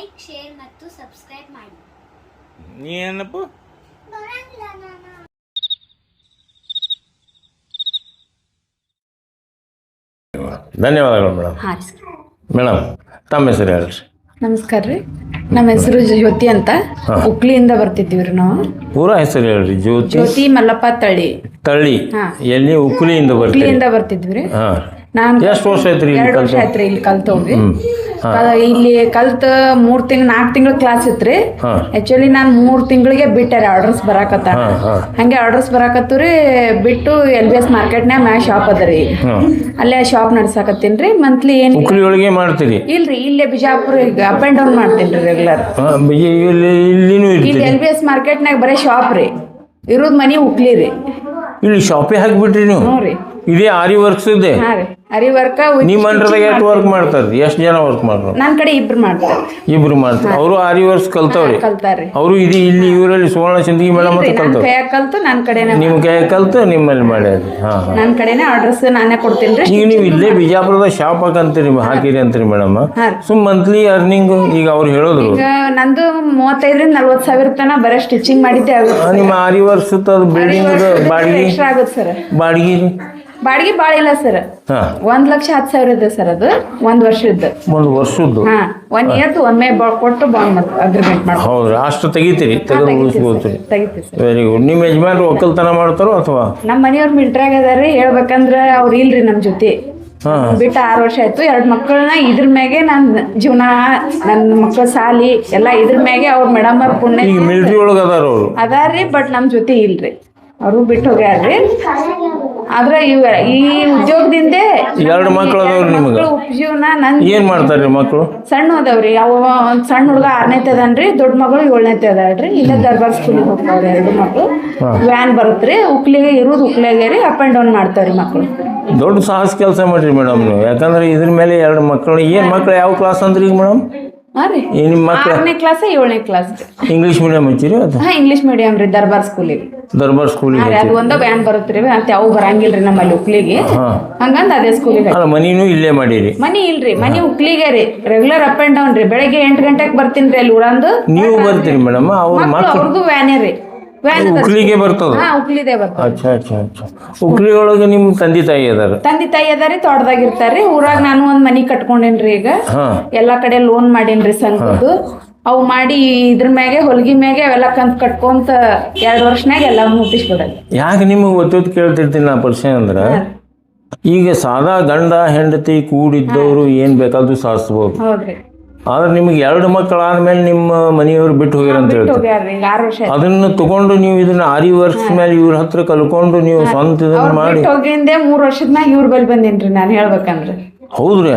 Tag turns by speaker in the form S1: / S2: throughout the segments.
S1: Like share ಮತ್ತು subscribe ಮಾಡಿ.
S2: ನೀ ಏನಪ್ಪ ಧನ್ಯವಾದಗಳು ಮೇಡಮ್. ಮೇಡಮ್ ತಮ್ಮ ಹೆಸರು ಹೇಳ್ರಿ.
S3: ನಮಸ್ಕಾರ ರೀ, ನಮ್ಮ ಹೆಸರು ಜ್ಯೋತಿ ಅಂತ, ಹುಬ್ಳಿಯಿಂದ ಬರ್ತಿದ್ದೀವಿ ರೀ ನಾವು.
S2: ಪೂರಾ ಹೆಸರು ಹೇಳ್ರಿ.
S3: ಜ್ಯೋತಿ ಮಲ್ಲಪ್ಪ ತಳ್ಳಿ.
S2: ಎಲ್ಲಿ? ಹುಬ್ಳಿಯಿಂದ
S3: ಬರ್ತಿದ್ವಿ ರೀ.
S2: ನಾನು ಎಷ್ಟು ವರ್ಷ ಆಯ್ತು ರೀ?
S3: 2 ವರ್ಷ ಆಯ್ತು ರೀ ಇಲ್ಲಿ ಕಲ್ತೋಗ್ರಿ. ಇಲ್ಲಿ ಕಲ್ತ 4 ತಿಂಗಳು ಕ್ಲಾಸ್ ಇತ್ರಿ. ಆಕ್ಚುಲಿ ನಾನು 3 ತಿಂಗಳಿಗೆ ಬಿಟ್ಟೆ ರೀ, ಆರ್ಡರ್ಸ್ ಬರಾಕತ್ತ. ಹಂಗೆ ಆರ್ಡರ್ಸ್ ಬರಾಕತ್ತು ರೀ, ಬಿಟ್ಟು LBS ಮಾರ್ಕೆಟ್ನ್ಯಾಗ ಮ್ಯಾಗ ಶಾಪ್ ಅದ ರೀ, ಅಲ್ಲೇ ಶಾಪ್ ನಡ್ಸಾಕತ್ತೀನಿ ರೀ. ಮಂತ್ಲಿ ಏನು
S2: ಹುಬ್ಳಿಯೊಳಗೆ ಮಾಡ್ತೀರಿ?
S3: ಇಲ್ರಿ, ಇಲ್ಲೇ ಬಿಜಾಪುರ ಅಪ್ ಅಂಡ್ ಡೌನ್ ಮಾಡ್ತೀನಿ ರೀ ರೆಗ್ಯುಲರ್. ಇಲ್ಲಿ LBS ಮಾರ್ಕೆಟ್ನಾಗ ಬರೀ ಶಾಪ್ ರೀ, ಇರೋದು ಮನಿ ಹುಬ್ಳಿ ರೀ.
S2: ಇಲ್ಲಿ ಶಾಪೇ ಹಾಕಿಬಿಟ್ರಿ ನೀವು?
S3: ಹ್ಞೂ ರೀ.
S2: ಇದೇ ಆರಿ ವರ್ಕ್ಸ್ ಇದೆ?
S3: ಹಾಂ ರೀ, ಅರಿ ವರ್ಕ.
S2: ನಿಮ್ಮ ಅಂಡ್ರದಾಗ ಎಷ್ಟು ವರ್ಕ್ ಮಾಡ್ತಾರೆ? ಎಷ್ಟು ಜನ ವರ್ಕ್ ಮಾಡ್ತಾರೆ?
S3: ನನ್ನ ಕಡೆ ಇಬ್ರು ಮಾಡ್ತಾರೆ.
S2: ಇಬ್ರು ಮಾಡ್ತಾರೆ. ಅವರು ಆರಿ ವರ್ಕ್ಸ್ ಕಲ್ತವ್ರಿ?
S3: ಕಲ್ತಾರ್ರಿ. ಅವರು
S2: ಇಲ್ಲಿ ಇವರಲ್ಲಿ ಸುವರ್ಣ ಸಿಂದಗಿ ಮೇಡಮ್ ಅಂತ ಕಲ್ತವ್ರಿ?
S3: ಕೈಯಾಗ ಕಲ್ತು ನನ್ನ ಕಡೆನೇ.
S2: ನಿಮ್ಮ ಕೈಯಾಗ ಕಲ್ತು ನಿಮ್ಮಲ್ಲಿ ಮಾಡ್ಯಾರಿ?
S3: ನನ್ನ ಕಡೆನೇ ಆರ್ಡರ್ಸ್ ನಾನೇ ಕೊಡ್ತೀನಿ ರೀ.
S2: ಈಗ ನೀವು ಇಲ್ಲೇ ಬಿಜಾಪುರದ ಶಾಪ್ ಹಾಕಂತೀರಿ, ಹಾಕಿರಿ ಅಂತೀರಿ ಮೇಡಮ್. ಮಂತ್ಲಿ ಅರ್ನಿಂಗ್ ಈಗ ಅವ್ರು ಹೇಳಿದ್ರು
S3: ಈಗ ನಂದು 35,000 ರಿಂದ 40,000 ತನಕ ಬರೀ ಸ್ಟಿಚಿಂಗ್ ಮಾಡಿದ್ದೆ ಆಗುತ್ತೆ.
S2: ನಿಮ್ಮ ಆರಿ ವರ್ಕ್ಸ್ ಬಿಲ್ಡಿಂಗ್ ಬಾಡಿಗೆ
S3: ಎಕ್ಸ್ಟ್ರಾ ಆಗುತ್ತೆ ಸರ್. ಬಾಡಿಗೆ ಭಾಳ ಇಲ್ಲ ಸರ್, 1,10,000 ಇದೆ ಸರ್. ಅದು 1 ವರ್ಷದ್ದು.
S2: 1 ವರ್ಷದ್ದು?
S3: 1 ಇಯರ್ದು ಒಮ್ಮೆ ಕೊಟ್ಟು ಬಾಂಡ್ ಅಗ್ರಿಮೆಂಟ್ ಮಾಡಿ.
S2: ಹೌದು, ಅಷ್ಟು ತೆಗಿತೀರಿ?
S3: ತೆಗಿತೀವಿ ಸರ್.
S2: Very good. ನಿಮ್ಮ ಯಜಮಾನ್ರು ಒಕ್ಕಲ್ತನ ಮಾಡ್ತಾರೋ ಅಥವಾ? ನಮ್ಮ
S3: ಮನೆಯವ್ರು ಮಿಲ್ಟ್ರಾಗ ಅದಾರಿ. ಹೇಳ್ಬೇಕಂದ್ರೆ ಅವ್ರು ಇಲ್ರಿ ನಮ್ಮ ಜೊತೆ, ಬಿಟ್ಟು 6 ವರ್ಷ ಆಯ್ತು. 2 ಮಕ್ಕಳನ್ನ ಇದ್ರ ಮ್ಯಾಗೆ ನನ್ನ ಜೀವನ, ನನ್ನ ಮಕ್ಕಳ ಸಾಲಿ ಎಲ್ಲ ಇದ್ರ ಮ್ಯಾಗೆ. ಅವ್ರ ಮೇಡಮ್ ಅವ್ರ ಪುಣ್ಯ
S2: ಮಿಲಿಟರಿ ಒಳಗೆ
S3: ಅದಾರ್ರಿ, ಬಟ್ ನಮ್ಮ ಜೊತೆ ಇಲ್ರಿ, ಅವರು ಬಿಟ್ಟು ಹೋಗ್ಯಾರ್ರಿ. ಆದ್ರೆ ಈ ಉದ್ಯೋಗದಿಂದ
S2: 2 ಮಕ್ಕಳು ಅದಾವ್ರಿ ನಿಮ್ಗೆ?
S3: ಉಪಜೀವನ. ನನ್
S2: ಏನ್ ಮಾಡ್ತಾರ್ರಿ ಮಕ್ಕಳು?
S3: ಸಣ್ಣ ಅದಾವ್ರಿ. ಅವ ಒಂದ್ ಸಣ್ಣ ಹುಡುಗ 6ನೇತೆ ಅದಾನ್ರಿ, ದೊಡ್ಡ ಮಗಳು 7ನೇತೆ ಅದಾಳ್ರಿ. ಇಲ್ಲೇ ದರ್ಬಾರ್ ಸ್ಕೂಲಿಗೆ ಹೋಗ್ತಾವ್ರಿ 2 ಮಕ್ಕಳು. ವ್ಯಾನ್ ಬರುತ್ರಿ, ಹುಬ್ಳಿಗೆ ಇರೋದು ಹುಬ್ಳಿಗೆ ರೀ, ಅಪ್ ಅಂಡ್ ಡೌನ್ ಮಾಡ್ತಾವ್ರಿ ಮಕ್ಕಳು.
S2: ದೊಡ್ಡ ಸಾಹಸ ಕೆಲಸ ಮಾಡ್ರಿ ಮೇಡಮ್ ನೀವು. ಯಾಕಂದ್ರೆ ಇದ್ರ ಮೇಲೆ 2 ಮಕ್ಕಳು. ಏನ್ ಮಕ್ಕಳು ಯಾವ ಕ್ಲಾಸ್ ಅಂದ್ರಿ ಈಗ ಮೇಡಮ್? ನಿಮ್ಮ ಮಕ್ಕಳು
S3: 6ನೇ ಕ್ಲಾಸ್ 7ನೇ ಕ್ಲಾಸ್.
S2: ಇಂಗ್ಲೀಷ್ ಮೀಡಿಯಂ ಹಚ್ಚಿರಿ? ಅದು
S3: ಇಂಗ್ಲೀಷ್ ಮೀಡಿಯಂ ರೀ, ದರ್ಬಾರ್ ಸ್ಕೂಲಿಗೆ. ಅದು ಒಂದ ವ್ಯಾನ್ ಬರುತ್ರಿ, ಅಂತ ಅವು ಬರಂಗಿಲ್ರಿ ನಮ್ಮಲ್ಲಿ ಹುಬ್ಳಿಗೆ. ಹಂಗಂದ ಅದೇ ಸ್ಕೂಲಿಗೆ.
S2: ಮನಿನೂ ಇಲ್ಲೇ ಮಾಡಿರಿ?
S3: ಮನಿ ಇಲ್ರಿ, ಮನಿ ಹುಬ್ಳಿಗೆ ರೀ, ರೆಗ್ಯುಲರ್ ಅಪ್ ಅಂಡ್ ಡೌನ್ ರೀ. ಬೆಳಗ್ಗೆ 8 ಗಂಟೆಗೆ ಬರ್ತೀನಿ ರೀ ಅಲ್ಲಿ ಊರಂದು.
S2: ನೀವು ಬರ್ತೀರಿ ಮೇಡಮ್?
S3: ಅವ್ರದ್ದು ವ್ಯಾನೇ ರೀ.
S2: ಹುಬ್ಳಿಗೆ ಬರ್ತದ?
S3: ಹುಬ್ಳಿದೇ ಬರ್ತದ.
S2: ಅಚ್ಚಾ. ಹುಬ್ಳಿ ಒಳಗೆ ನಿಮ್ ತಂದೆ ತಾಯಿ
S3: ಅದಾರಿ, ತೋಟದಾಗಿರ್ತಾರ್ರಿ. ಊರಾಗ ನಾನು ಒಂದ್ ಮನಿ ಕಟ್ಕೊಂಡೇನ್ರಿ. ಈಗ ಎಲ್ಲಾ ಕಡೆ ಲೋನ್ ಮಾಡೇನ್ರಿ ಸಂಘದ್ದು. ಅವು ಮಾಡಿ ಇದ್ರ ಮ್ಯಾಗೆ ಹೊಲ್ಗಿ ಮ್ಯಾಗೆ ಅವೆಲ್ಲ ಕಂತ್ ಕಟ್ಕೊಂತ 2 ವರ್ಷನಾಗ ಎಲ್ಲ ಮುಟ್ಟಿಸ್ಬಿಡೋದು.
S2: ಯಾಕೆ ನಿಮಗೆ ಒತ್ತೊತ್ತು ಕೇಳ್ತಿರ್ತೀನಿ ನಾ ಪರಿಚಯ ಅಂದ್ರ, ಈಗ ಸಾದಾ ಗಂಡ ಹೆಂಡತಿ ಕೂಡಿದ್ದವರು ಏನ್ ಬೇಕಾದ್ರೂ ಸಾಧಿಸ್ಬೋದು.
S3: ಹೌದ್ರಿ.
S2: ಆದ್ರೆ ನಿಮ್ಗೆ 2 ಮಕ್ಕಳಾದ್ಮೇಲೆ ನಿಮ್ಮ ಮನೆಯವ್ರು ಬಿಟ್ಟು ಹೋಗ್ಯಾರ ಅಂತ ಹೇಳ್ತಾರೆ. ಅದನ್ನ ತಗೊಂಡು ನೀವು ಇದನ್ನ ಆರಿ ವರ್ಕ್ಸ್ ಮೇಲೆ ಇವ್ರ ಹತ್ರ ಕಲ್ಕೊಂಡು ನೀವು ಸ್ವಂತ ಇದನ್ನ ಮಾಡಿ
S3: ಹೋಗಿಂದೆ 3 ವರ್ಷದ ಮ್ಯಾಗ ಇವ್ರ ಬಳಿ ಬಂದೇನ್ರಿ ನಾನು ಹೇಳ್ಬೇಕಂದ್ರೆ.
S2: ಹೌದ್ರಿ?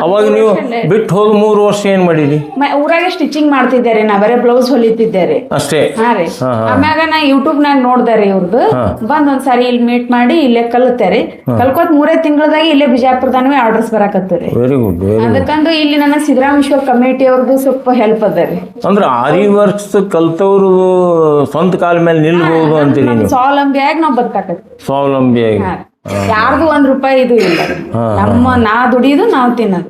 S2: ಅವಾಗ ನೀವು ಬಿಟ್ಟು ಹೋದ 3 ವರ್ಷ ಏನ್ ಮಾಡಿರಿ?
S3: ಊರಾಗೆ ಸ್ಟಿಚಿಂಗ್ ಮಾಡ್ತಿದ್ದಾರೆ, ನಾ ಬರೇ ಬ್ಲೌಸ್ ಹೊಲಿತಿದ್ದಾರೆ
S2: ಅಷ್ಟೇ.
S3: ಆಮ್ಯಾಗ ನಾ ಯೂಟ್ಯೂಬ್ ನಾಗ ನೋಡ್ದಾರೆ ಇವ್ರದ್ದು. ಬಂದ್ ಒಂದ್ಸಾರಿ ಇಲ್ಲಿ ಮೀಟ್ ಮಾಡಿ ಇಲ್ಲೇ ಕಲಿತಾರೆ. ಕಲ್ಕೋತ್ 3 ತಿಂಗಳದಾಗ ಇಲ್ಲೇ ಬಿಜಾಪುರದಾನವೇ ಆರ್ಡರ್ಸ್ ಬರಾಕತ್ತಾರೆ.
S2: Very good.
S3: ಅದಕ್ಕಂದು ಇಲ್ಲಿ ನನ್ನ ಸಿದ್ದರಾಮೇಶ್ವರ ಕಮಿಟಿ ಅವ್ರದ್ದು ಸ್ವಲ್ಪ ಹೆಲ್ಪ್ ಅದ ರೀ.
S2: ಅಂದ್ರೆ ಆರಿ ವರ್ಕ್ಸ್ ಕಲ್ತವ್ರು ಸ್ವಂತ ಕಾಲ ಮೇಲೆ ನಿಲ್ಬಹುದು ಅಂತೀರಿ ನೀವು?
S3: ಸ್ವಾವಲಂಬಿಯಾಗಿ ನಾವ್ ಬದುಕಾಕತ್ತೀವಿ.
S2: ಸ್ವಾವಲಂಬಿಯಾಗಿ
S3: ಯಾರ್ದು 1 ರೂಪಾಯಿ ಇದು ಇಲ್ಲ. ನಾ ದುಡಿಯೋದು ನಾವ್ ತಿನ್ನೋದು.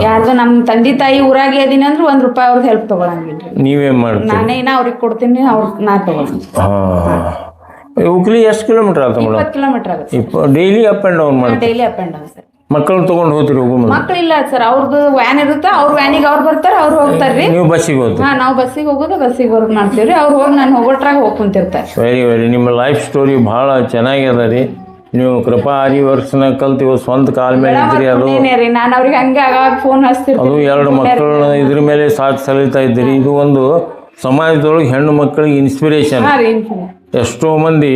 S3: ಯಾರ್ದು ನಮ್ ತಂದೆ ತಾಯಿ ಊರಾಗೆ ಅದೀನಿ ಅಂದ್ರೆ 1 ರೂಪಾಯಿ ಅವ್ರದ್ದು ಹೆಲ್ಪ್ ತಗೊಳಂಗಿಲ್ರಿ.
S2: ನೀವೇನ್ ಮಾಡ್ತೀರಿ?
S3: ನಾನೇನ ಅವ್ರಿಗೆ ಕೊಡ್ತೀನಿ, ನಾ ತಗೊಳ್ತೀನಿ.
S2: ಹುಬ್ಳಿ ಎಷ್ಟು ಕಿಲೋಮೀಟರ್ ಆಗುತ್ತೆ ಮೇಡಮ್?
S3: 20 ಕಿಲೋಮೀಟರ್ ಆಗುತ್ತೆ.
S2: ಡೈಲಿ ಅಪ್ ಅಂಡ್ ಡೌನ್ ಮಾಡಿ?
S3: Daily up and down sir.
S2: ಮಕ್ಕಳು ತಗೊಂಡು ಹೋಗ್ತೀರಿ?
S3: ಮಕ್ಕಳಿಲ್ಲ ಸರ್, ಅವ್ರದ್ದು ವ್ಯಾನ್ ಇರುತ್ತೆ. ಅವ್ರ ವ್ಯಾನಿಗೆ ಅವ್ರು ಬರ್ತಾರೆ, ಅವ್ರು ಹೋಗ್ತಾರ್ರಿ.
S2: ನೀವು ಬಸ್ಸಿಗೆ ಹೋಗ್ತೀರಿ?
S3: ನಾವು ಬಸ್ಸಿಗೆ ಹೋಗೋದು, ಬಸ್ಸಿಗೆ ವರ್ಕ್ ಮಾಡ್ತೀವ್ರಿ. ಅವ್ರು ಹೋಗಿ ನಾನು ಹೋಗೋಟ್ರಾಗ ಹೋಗಿ ಕುಂತಿರ್ತಾರೆ.
S2: ವೆರಿ ನಿಮ್ಮ ಲೈಫ್ ಸ್ಟೋರಿ ಬಹಳ ಚೆನ್ನಾಗ್ಯದ ರೀ. ನೀವು ಕೃಪಾ ಆರಿ ವರ್ಕ್ಸ್ನ ಕಲ್ತೀವಿ, ಸ್ವಂತ ಕಾಲ ಮೇಲೆ ಇದ್ರಿ. ಅದು
S3: ನಾನು ಅವ್ರಿಗೆ ಹಂಗೆ ಆಗಾಗ ಫೋನ್ ಹಚ್ತಿರ್ತೀನಿ.
S2: ಅದು 2 ಮಕ್ಕಳನ್ನ ಇದ್ರ ಮೇಲೆ ಸಾಥ್ ಸಲಿತಾ ಇದ್ದೀರಿ. ಇದು ಒಂದು ಸಮಾಜದೊಳಗೆ ಹೆಣ್ಣು ಮಕ್ಕಳಿಗೆ ಇನ್ಸ್ಪಿರೇಷನ್. ಎಷ್ಟೋ ಮಂದಿ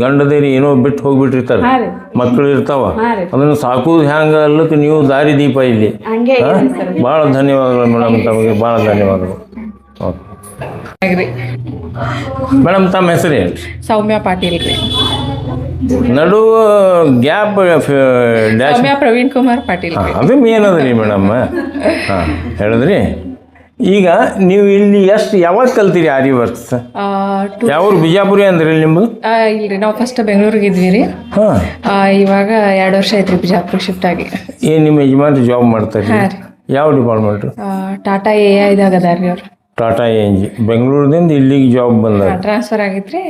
S2: ಗಂಡದೇರಿ ಏನೋ ಬಿಟ್ಟು ಹೋಗ್ಬಿಟ್ಟಿರ್ತಾರೆ, ಮಕ್ಕಳು ಇರ್ತಾವ. ಅದನ್ನು ಸಾಕುದು ಹ್ಯಾಂಗ ಅಲ್ಲಕ್ಕೆ ನೀವು ದಾರಿ ದೀಪ ಇಲ್ಲಿ. ಭಾಳ ಧನ್ಯವಾದಗಳು ಮೇಡಮ್, ತಮಗೆ ಭಾಳ ಧನ್ಯವಾದಗಳು. ಮೇಡಮ್ ತಮ್ಮ ಹೆಸರು ಹೇಳಿ?
S4: ಸೌಮ್ಯ ಪಾಟೀಲ್ ರೀ.
S2: ನಡುವ ಗ್ಯಾಪ್
S4: ಸೌಮ್ಯ ಪ್ರವೀಣ್ ಕುಮಾರ್ ಪಾಟೀಲ್.
S2: ಅದು ಮೇನ್ ಅದ ರೀ ಮೇಡಮ್. ಹೇಳಿದ್ರಿ. ಈಗ ನೀವು ಇಲ್ಲಿ ಯಾವಾಗ ಕಲ್ತೀರಿ ಆರಿ ವರ್ಕ್ಸ್? ಯಾವ ಬಿಜಾಪುರಿ ಅಂದ್ರಿ ನಿಮ್ಮದು?
S4: ಇಲ್ರಿ, ನಾವು ಫಸ್ಟ್ ಬೆಂಗಳೂರಿಗೆ ಇದ್ವಿ ರೀ. ಇವಾಗ 2 ವರ್ಷ ಆಯ್ತು ರೀ ಬಿಜಾಪುರ ಶಿಫ್ಟ್ ಆಗಿ.
S2: ಏನು ನಿಮ್ಮ ಯಜಮಾನ್ರು ಜಾಬ್ ಮಾಡ್ತಾರೆ? ಯಾವ ಡಿಪಾರ್ಟ್ಮೆಂಟ್?
S4: ಟಾಟಾ ಎ ಐದಾಗ ಅದಾರ ರೀ ಅವ್ರು.
S2: ಟಾಟಾ ANG ಬೆಂಗಳೂರಿಂದ ಇಲ್ಲಿಗೆ ಜಾಬ್ ಬಂದ.
S4: ಟ್ರಾನ್ಸ್ಫರ್ ಆಗಿತ್ರಿ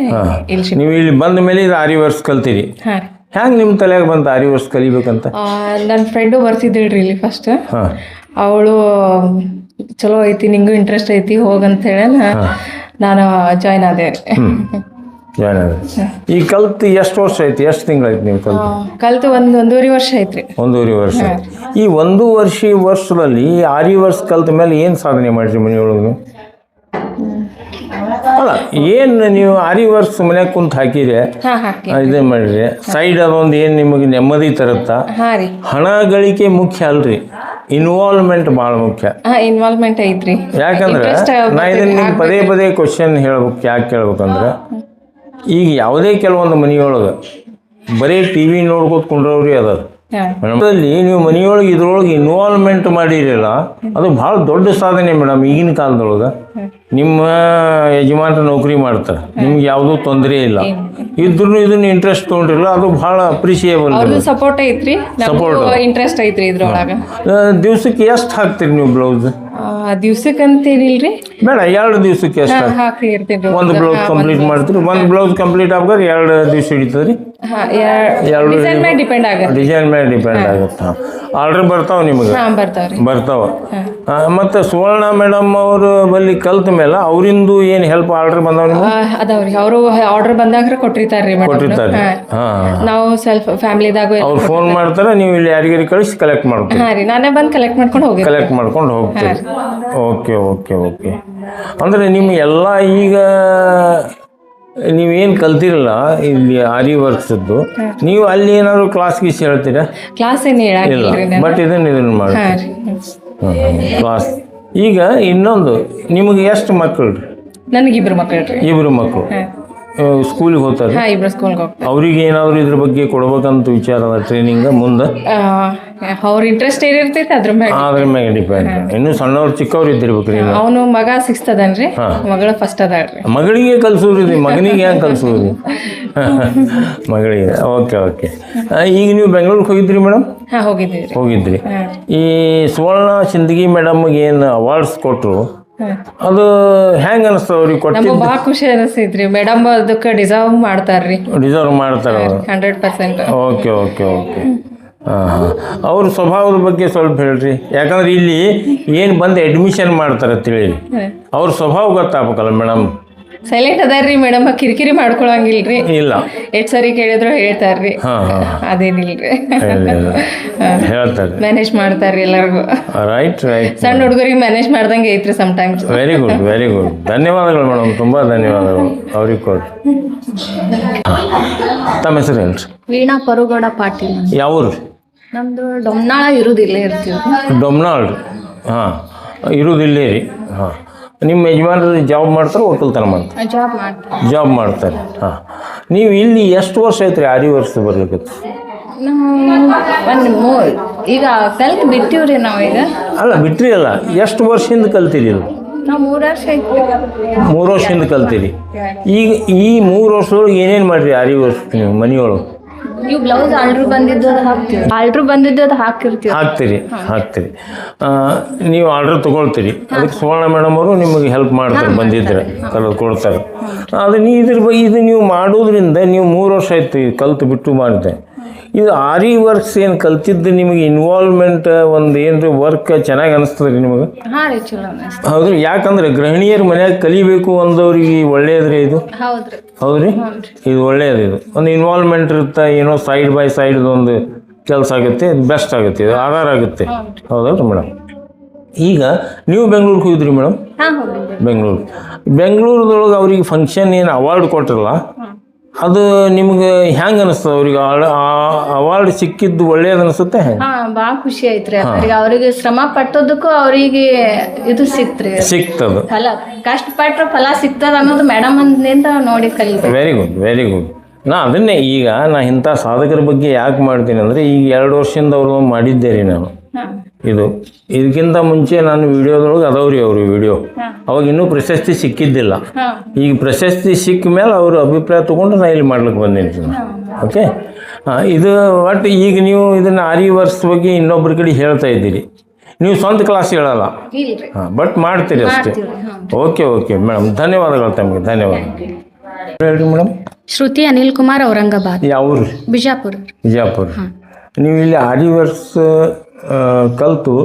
S4: ಇಲ್ಲಿ
S2: ನೀವು ಇಲ್ಲಿ ಬಂದ ಮೇಲೆ ಇದು ಆರಿ ವರ್ಸ್ ಕಲ್ತೀರಿ.
S4: ಹಾಂ ರೀ.
S2: ಹ್ಯಾಂಗೆ ನಿಮ್ಮ ತಲೆಯಾಗ ಬಂತು ಆರಿ ವರ್ಸ್ ಕಲಿಬೇಕಂತ?
S4: ನನ್ನ ಫ್ರೆಂಡು ಬರ್ತಿದ್ದಿಳ್ರಿ ಇಲ್ಲಿ ಫಸ್ಟ್.
S2: ಹಾಂ.
S4: ಅವಳು ಚಲೋ ಐತಿ, ನಿಂಗೂ ಇಂಟ್ರೆಸ್ಟ್ ಐತಿ ಹೋಗಂತ ಹೇಳಿ ನಾನು ಜಾಯ್ನ್ ಆದೆ.
S2: ಜಾಯ್ನ್ ಆದ. ಈ ಕಲ್ತು ಎಷ್ಟು ವರ್ಷ ಐತಿ, ಎಷ್ಟು ತಿಂಗಳಾಯ್ತು ನೀವು ಕಲ್ತು?
S4: ಕಲ್ತು ಒಂದೂವರೆ ವರ್ಷ ಐತ್ರಿ.
S2: 1.5 ವರ್ಷ. ಈ 1 ವರ್ಷದಲ್ಲಿ ಆರಿ ವರ್ಸ್ ಕಲ್ತ ಮೇಲೆ ಏನು ಸಾಧನೆ ಮಾಡಿರಿ ಮನೆಯೊಳಗೆ? ಅಲ್ಲ, ಏನು ನೀವು ಆರಿ ವರ್ಸ್ ಮನ್ಯಾಗ ಕುಂತು ಹಾಕಿರಿ, ಇದೇನು ಮಾಡಿರಿ, ಸೈಡ್ ಅದೊಂದು ಏನು ನಿಮಗೆ ನೆಮ್ಮದಿ ತರುತ್ತಾ?
S4: ಹಾಂ ರೀ.
S2: ಹಣ ಗಳಿಕೆ ಮುಖ್ಯ ಅಲ್ರಿ, ಇನ್ವಾಲ್ವ್ಮೆಂಟ್ ಭಾಳ ಮುಖ್ಯ.
S4: ಇನ್ವಾಲ್ವ್ಮೆಂಟ್ ಐತ್ರಿ.
S2: ಯಾಕಂದ್ರೆ ನಾ ಇದನ್ನ ನಿಮ್ಗೆ ಪದೇ ಕ್ವಶನ್ ಹೇಳ್ಬೇಕು. ಯಾಕೆ ಕೇಳ್ಬೇಕಂದ್ರೆ ಈಗ ಯಾವುದೇ ಕೆಲವೊಂದು ಮನೆಯೊಳಗೆ ಬರೀ TV ನೋಡ್ಕೊತ ಕುಂಡ್ರವ್ರಿ ಅದ. ಅಲ್ಲಿ ನೀವು ಮನೆಯೊಳಗೆ ಇದ್ರೊಳಗೆ ಇನ್ವಾಲ್ವ್ಮೆಂಟ್ ಮಾಡಿರಲ್ಲ, ಅದು ಭಾಳ ದೊಡ್ಡ ಸಾಧನೆ ಮೇಡಮ್. ಈಗಿನ ಕಾಲದೊಳಗೆ ನಿಮ್ಮ ಯಜಮಾನ್ರ ನೌಕರಿ ಮಾಡ್ತಾರೆ, ನಿಮ್ಗೆ ಯಾವುದೂ ತೊಂದರೆ ಇಲ್ಲ, ಇದ್ರೂ ಇದನ್ನ ಇಂಟ್ರೆಸ್ಟ್ ತೊಗೊಂಡಿರಲ್ಲ, ಅದು ಭಾಳ ಅಪ್ರಿಷಿಯೇಬಲ್.
S4: ಸಪೋರ್ಟ್ ಐತ್ರಿ, ಇಂಟ್ರೆಸ್ಟ್ ಐತ್ರಿ ಇದ್ರೊಳಗೆ.
S2: ದಿವ್ಸಕ್ಕೆ ಎಷ್ಟು ಹಾಕ್ತೀರಿ ನೀವು ಬ್ಲೌಸ್?
S4: ದಿವ್ಸಕ್ಕೆ ಅಂತೇನಿಲ್ರಿ,
S2: ಬೇಡ 2 ದಿವ್ಸಕ್ಕೆ ಎಷ್ಟು
S4: ಹಾಕ್ತಿರ್ತೀನಿ.
S2: ಒಂದು ಬ್ಲೌಸ್ ಕಂಪ್ಲೀಟ್ ಮಾಡ್ತೀರಿ? ಒಂದು ಬ್ಲೌಸ್ ಕಂಪ್ಲೀಟ್ ಆಗ್ಬೇಕಾದ್ರೆ 2 ದಿವ್ಸ ಹಿಡಿತದ್ರಿ?
S4: ಡಿಸೈನ್ ಮೇಲೆ ಡಿಪೆಂಡ್ ಆಗುತ್ತೆ.
S2: ಡಿಸೈನ್ ಮೇಲೆ ಡಿಪೆಂಡ್ ಆಗುತ್ತೆ. ಆರ್ಡರ್ ಬರ್ತಾವ ನಿಮಗೆ? ಬರ್ತಾವ. ಮತ್ತು ಸುವರ್ಣ ಮೇಡಮ್ ಅವರು ಬಲ್ಲಿ ಕಲ್ತ ಮೇಲೆ ಅವರಿಂದು ಏನು ಹೆಲ್ಪ್ ಆರ್ಡರ್ ಬಂದಾವ ನಿಮಗೆ?
S4: ಅದಾವ್ರಿ, ಅವರು ಆರ್ಡರ್ ಬಂದಾಗ ಕೊಟ್ಟಿರ್ತಾರ್ರಿ.
S2: ಕೊಟ್ಟಿರ್ತಾರೆ.
S4: ನಾವು ಸೆಲ್ಫ್ ಫ್ಯಾಮಿಲಿದಾಗ
S2: ಅವ್ರು ಫೋನ್ ಮಾಡ್ತಾರೆ, ನೀವು ಇಲ್ಲಿ ಯಾರಿಗಾರಿ ಕಳಿಸಿ ಕಲೆಕ್ಟ್ ಮಾಡ್ತೀವಿ?
S4: ಹಾಂ ರೀ, ನಾನೇ ಬಂದು ಕಲೆಕ್ಟ್ ಮಾಡ್ಕೊಂಡು
S2: ಹೋಗ್ತೀವಿ. ಓಕೆ. ಅಂದರೆ ನಿಮ್ಗೆ ಎಲ್ಲ ಈಗ ನೀವೇನು ಕಲ್ತಿರಲ್ಲ ಇಲ್ಲಿ ಆರಿ ವರ್ಕ್ಸದ್ದು, ನೀವು ಅಲ್ಲಿ ಏನಾದ್ರು ಕ್ಲಾಸ್ ಗೀಸ್ ಹೇಳ್ತೀರಾ?
S4: ಕ್ಲಾಸ್ ಏನು
S2: ಇಲ್ಲ, ಬಟ್ ಇದನ್ನು ಮಾಡಿ ಕ್ಲಾಸ್. ಈಗ ಇನ್ನೊಂದು, ನಿಮಗೆ ಎಷ್ಟು ಮಕ್ಕಳು?
S4: ನನಗೆ 2 ಮಕ್ಕಳು ರೀ.
S2: 2 ಮಕ್ಕಳು ಸ್ಕೂಲಿಗೆ ಹೋಗ್ತಾರೆ?
S4: ಇಬ್ರು ಸ್ಕೂಲ್ಗೆ ಹೋಗ್ತಾರೆ.
S2: ಅವ್ರಿಗೆ ಏನಾದ್ರು ಇದ್ರ ಬಗ್ಗೆ ಕೊಡ್ಬೇಕಂತ ವಿಚಾರ ಅದ ಟ್ರೈನಿಂಗ್ ಮುಂದೆ?
S4: ಅವ್ರ ಇಂಟ್ರೆಸ್ಟ್ ಏನಿರ್ತೈತೆ ಅದ್ರ
S2: ಮ್ಯಾಗ ಡಿಪೆಂಡ್. ಇನ್ನು ಸಣ್ಣವ್ರು ಚಿಕ್ಕವ್ರು ಇದ್ದಿರ್ಬೇಕ್ರಿ.
S4: ಅವನು ಮಗ 6th ಅದನ್ರಿ, ಮಗಳು ಫಸ್ಟ್ ಅದಾಳ್ರಿ.
S2: ಮಗಳಿಗೆ ಕಲ್ಸೋದ್ರಿ, ಮಗನಿಗೆ ಹೆಂಗೆ ಕಲ್ಸೋದ್ರಿ? ಮಗಳಿಗೆ. ಓಕೆ. ಈಗ ನೀವು ಬೆಂಗಳೂರಿಗೆ ಹೋಗಿದ್ರಿ ಮೇಡಮ್? ಹೋಗಿದ್ರಿ. ಈ ಸುವರ್ಣ ಸಿಂದಗಿ ಮೇಡಮ್ಗೆ ಏನು ಅವಾರ್ಡ್ಸ್ ಕೊಟ್ಟರು, ಅದು ಹೆಂಗ ಅನಿಸ್ತದ ಅವ್ರಿಗೆ? ಕೊಟ್ಟು
S4: ಭಾಳ ಖುಷಿ ಅನಿಸ್ತೈತ್ರಿ. ಮೇಡಮ್ ಅದಕ್ಕೆ ಡಿಸರ್ವ್ ಮಾಡ್ತಾರ್ರಿ.
S2: 100%. ಓಕೆ. ಅವ್ರ ಸ್ವಭಾವದ ಬಗ್ಗೆ ಸ್ವಲ್ಪ ಹೇಳ್ರಿ. ಯಾಕಂದ್ರೆ ಇಲ್ಲಿ ಏನು ಬಂದು ಅಡ್ಮಿಷನ್ ಮಾಡ್ತಾರೆ ತಿಳಿ, ಅವ್ರ ಸ್ವಭಾವ ಗೊತ್ತಾಗಬೇಕಲ್ಲ ಮೇಡಮ್.
S4: ಸೈಲೆಂಟ್ ಅದಾರ್ರಿ ಮೇಡಮ್, ಕಿರಿಕಿರಿ ಮಾಡ್ಕೊಳಂಗಿಲ್ರಿ.
S2: ಇಲ್ಲ,
S4: ಎಷ್ಟು ಸರಿ ಕೇಳಿದ್ರು ಹೇಳ್ತಾರ್ರಿ. ಅದೇನಿಲ್ರಿ,
S2: ಹೇಳ್ತಾರೆ,
S4: ಮ್ಯಾನೇಜ್ ಮಾಡ್ತಾರ್ರಿ ಎಲ್ಲರಿಗೂ.
S2: ರೈಟ್.
S4: ಸಣ್ಣ ಹುಡುಗರಿಗೆ ಮ್ಯಾನೇಜ್ ಮಾಡ್ದಂಗೆ ಐತ್ರಿ ಸಮ್ಟೈಮ್ಸ್.
S2: Very good. ಧನ್ಯವಾದಗಳು ಮೇಡಮ್, ತುಂಬ ಧನ್ಯವಾದಗಳು ಅವ್ರಿಗೆ ಕೊಡಿ. ತಮ್ಮ ಹೆಸರು ಹೇಳ್ರಿ?
S1: ವೀಣಾ ಪರುಗೌಡ ಪಾಟೀಲ್.
S2: ಯಾವ್ರು?
S1: ನಮ್ದು ಡೊಮ್ನಾಳ ಇರುದಿಲ್ಲ ಇರ್ತೀವಿ.
S2: ಡೊಮ್ನಾಳ್ ರೀ. ಇರುವುದಿಲ್ಲೇ ರೀ. ನಿಮ್ಮ ಯಜಮಾನ್ರು ಜಾಬ್ ಮಾಡ್ತಾರೆ, ಒಕ್ಕಲ್ತನ ಮಾಡ್ತಾರೆ? ಜಾಬ್ ಮಾಡ್ತಾರೆ. ನೀವು ಇಲ್ಲಿ ಎಷ್ಟು ವರ್ಷ ಐತ್ರಿ ಆರಿ ವರ್ಷ ಬರ್ಲಿಕ್ಕೆ?
S1: ಈಗ ಕಲ್ತು ಬಿಟ್ಟಿವ್ರಿ ನಾವು. ಈಗ
S2: ಅಲ್ಲ ಬಿಟ್ರಿ ಅಲ್ಲ, ಎಷ್ಟು ವರ್ಷದಿಂದ ಕಲ್ತೀರಿ?
S1: ನಾವು 3 ವರ್ಷ ಐತಿ.
S2: 3 ವರ್ಷದಿಂದ ಕಲ್ತೀರಿ. ಈಗ ಈ 3 ವರ್ಷದೊಳಗೆ ಏನೇನು ಮಾಡಿರಿ ಆರಿ ವರ್ಷ ನೀವು ಮನೆಯೊಳಗೆ?
S1: ನೀವು ಬ್ಲೌಸ್ ಆರ್ಡ್ರ್ ಬಂದಿದ್ದು
S2: ಹಾಕ್ತೀರಿ. ನೀವು ಆರ್ಡರ್ ತೊಗೊಳ್ತೀರಿ, ಅದಕ್ಕೆ ಸುವರ್ಣ ಮೇಡಮ್ ಅವರು ನಿಮಗೆ ಹೆಲ್ಪ್ ಮಾಡ್ತಾರೆ, ಬಂದಿದ್ರೆ ಕಲರ್ ಕೊಡ್ತಾರೆ. ಅದು ಇದು ನೀವು ಮಾಡೋದ್ರಿಂದ ನೀವು 3 ವರ್ಷ ಆಯ್ತು ಕಲ್ತು ಬಿಟ್ಟು ಮಾಡಿದೆ. ಇದು ಆರಿ ವರ್ಕ್ಸ್ ಏನು ಕಲ್ತಿದ್ದು ನಿಮಗೆ ಇನ್ವಾಲ್ವ್ಮೆಂಟ್ ಒಂದು ಏನ್ರಿ ವರ್ಕ್ ಚೆನ್ನಾಗಿ ಅನಿಸ್ತದೆ ರೀ ನಿಮಗೆ? ಹೌದ್ರಿ. ಯಾಕಂದ್ರೆ ಗೃಹಿಣಿಯರು ಮನ್ಯಾಗ ಕಲಿಬೇಕು ಅಂದವ್ರಿಗೆ ಒಳ್ಳೆಯದ್ರಿ ಇದು. ಹೌದ್ರಿ, ಇದು ಒಳ್ಳೆಯದು. ಇದು ಒಂದು ಇನ್ವಾಲ್ವ್ಮೆಂಟ್ ಇರುತ್ತೆ, ಏನೋ ಸೈಡ್ ಬೈ ಸೈಡ್ ಒಂದು ಕೆಲಸ ಆಗುತ್ತೆ, ಇದು ಬೆಸ್ಟ್ ಆಗುತ್ತೆ, ಇದು ಆಧಾರ ಆಗುತ್ತೆ. ಹೌದಲ್ರಿ ಮೇಡಮ್? ಈಗ ನೀವು ಬೆಂಗಳೂರಿಗೆ ಹೋಗಿದ್ರಿ ಮೇಡಮ್? ಬೆಂಗಳೂರದೊಳಗೆ ಅವ್ರಿಗೆ ಫಂಕ್ಷನ್ ಏನು ಅವಾರ್ಡ್ ಕೊಟ್ಟಿರಲ್ಲ, ಅದು ನಿಮ್ಗೆ ಹೆಂಗೆ ಅನಿಸ್ತದೆ? ಅವ್ರಿಗೆ ಅವಾರ್ಡ್ ಸಿಕ್ಕಿದ್ದು ಒಳ್ಳೇದು ಅನಿಸುತ್ತೆ?
S1: ಭಾಳ ಖುಷಿ ಐತ್ರಿ. ಅವ್ರಿಗೆ ಶ್ರಮ ಪಟ್ಟದಕ್ಕೂ ಅವರಿಗೆ ಇದು ಸಿಕ್ತದ, ಫಲ ಕಷ್ಟಪಟ್ಟರೆ ಫಲ ಸಿಗ್ತದ ಅನ್ನೋದು ಮೇಡಮ್ ಅಂದಿಂದ ನೋಡಿ ಕಲಿಬೇಕು.
S2: Very good. ಅದನ್ನೇ ಈಗ ಇಂಥ ಸಾಧಕರ ಬಗ್ಗೆ ಯಾಕೆ ಮಾಡ್ತೀನಿ ಅಂದರೆ, ಈಗ 2 ವರ್ಷದಿಂದ ಅವರು ಮಾಡಿದ್ದೆ ರೀ ನಾನು. ಇದಕ್ಕಿಂತ ಮುಂಚೆ ನಾನು ವಿಡಿಯೋದೊಳಗೆ ಅದಾವ್ರಿ ಅವರು ವಿಡಿಯೋ, ಅವಾಗ ಇನ್ನೂ ಪ್ರಶಸ್ತಿ ಸಿಕ್ಕಿದ್ದಿಲ್ಲ. ಈಗ ಪ್ರಶಸ್ತಿ ಸಿಕ್ಕ ಮೇಲೆ ಅವರು ಅಭಿಪ್ರಾಯ ತೊಗೊಂಡು ನಾನು ಇಲ್ಲಿ ಮಾಡ್ಲಿಕ್ಕೆ ಬಂದಿದ್ದೀನಿ. ಓಕೆ. ಇದು ಒಟ್ಟು ಈಗ ನೀವು ಇದನ್ನು ಆರಿ ವರ್ಕ್ಸ್ ಬಗ್ಗೆ ಇನ್ನೊಬ್ಬರ ಕಡೆ ಹೇಳ್ತಾ ಇದ್ದೀರಿ. ನೀವು ಸ್ವಂತ ಕ್ಲಾಸ್ ಹೇಳಲ್ಲ?
S1: ಇಲ್ರಿ.
S2: ಹಾಂ, ಬಟ್ ಮಾಡ್ತೀರಿ ಅಷ್ಟೇ. ಓಕೆ ಓಕೆ ಮೇಡಮ್, ಧನ್ಯವಾದಗಳು ತಮಗೆ. ಧನ್ಯವಾದ. ಹೇಳ್ರಿ ಮೇಡಮ್.
S1: ಶ್ರುತಿ ಅನಿಲ್ ಕುಮಾರ್, ಔರಂಗಾಬಾದ್.
S2: ಯಾವ ಊರು?
S1: ಬಿಜಾಪುರ.
S2: ಬಿಜಾಪುರ. ನೀವು ಇಲ್ಲಿ ಆರಿ ವರ್ಷ ಕಲ್ತು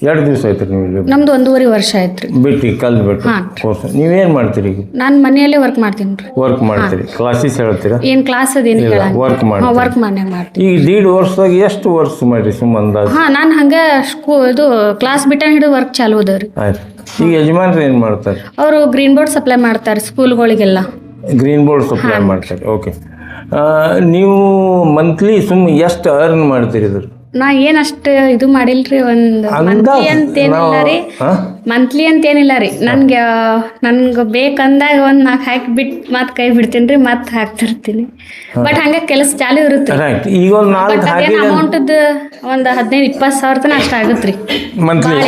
S2: ಎರಡು ದಿವಸ ಆಯ್ತು ನೀವು ಇಲ್ಲಿ
S1: ನಮ್ದು 1.5 ವರ್ಷ ಆಯ್ತ್ರಿ
S2: ಬಿಟ್ಟು ಕಲ್ತ್ಬಿಟ್ಟು ಕೋರ್ಸ್. ನೀವೇನು ಮಾಡ್ತೀರಿ ಈಗ?
S1: ನಾನು ಮನೆಯಲ್ಲೇ ವರ್ಕ್ ಮಾಡ್ತೀನಿ ರೀ.
S2: ವರ್ಕ್ ಮಾಡ್ತೀರಿ? ಕ್ಲಾಸಸ್ ಹೇಳ್ತೀರಾ?
S1: ಏನ್ ಕ್ಲಾಸ್ ಅದೇನು
S2: ವರ್ಕ್ ಮಾಡಿ
S1: ವರ್ಕ್ ಮನ್ಯಾಗ ಮಾಡ್ತೀನಿ.
S2: ಈಗ 1.5 ವರ್ಷದಾಗ ಎಷ್ಟು ವರ್ಷ ಮಾಡಿರಿ ಸುಮ್ಮ ಅಂದಾಜು?
S1: ನಾನು ಹಂಗೆ ಇದು ಕ್ಲಾಸ್ ಬಿಟ್ಟ ಹಿಡಿದು ವರ್ಕ್ ಚಾಲು ಅದಾವ್ರಿ.
S2: ಆಯ್ತು. ಈಗ ಯಜಮಾನ್ರು ಏನು ಮಾಡ್ತಾರೆ?
S1: ಅವರು ಗ್ರೀನ್ ಬೋರ್ಡ್ ಸಪ್ಲೈ ಮಾಡ್ತಾರೆ ಸ್ಕೂಲ್ಗಳಿಗೆಲ್ಲ.
S2: ಗ್ರೀನ್ ಬೋರ್ಡ್ ಸಪ್ಲೈ ಮಾಡ್ತಾರೆ. ಓಕೆ. ನೀವು ಮಂತ್ಲಿ ಎಷ್ಟು ಅರ್ನ್ ಮಾಡ್ತೀರಿ ಇದ್ರ?
S1: ನಾ ಏನಷ್ಟು ಇದು ಮಾಡಿಲ್ರಿ. ಒಂದು ಮಂತ್ಲಿ ಅಂತೇನಿಲ್ಲ ರೀ, ಮಂತ್ಲಿ ಅಂತೇನಿಲ್ಲ ರೀ. ನನ್ಗೆ ಬೇಕಂದಾಗ ಒಂದು 4 ಹಾಕಿ ಬಿಟ್ಟು ಮತ್ತೆ ಕೈ ಬಿಡ್ತೀನಿ ರೀ, ಮತ್ತೆ ಹಾಕ್ತಿರ್ತೀನಿ. ಬಟ್ ಹಂಗೆ ಕೆಲಸ ಚಾಲು ಇರುತ್ತೆ.
S2: ಈಗ ಒಂದು 4
S1: ಅಮೌಂಟದ್ದು ಒಂದು 15-20 ಸಾವಿರ ತನಕ ಅಷ್ಟು ಆಗುತ್ತೆ ರೀ
S2: ಮಂತ್ಲಿ.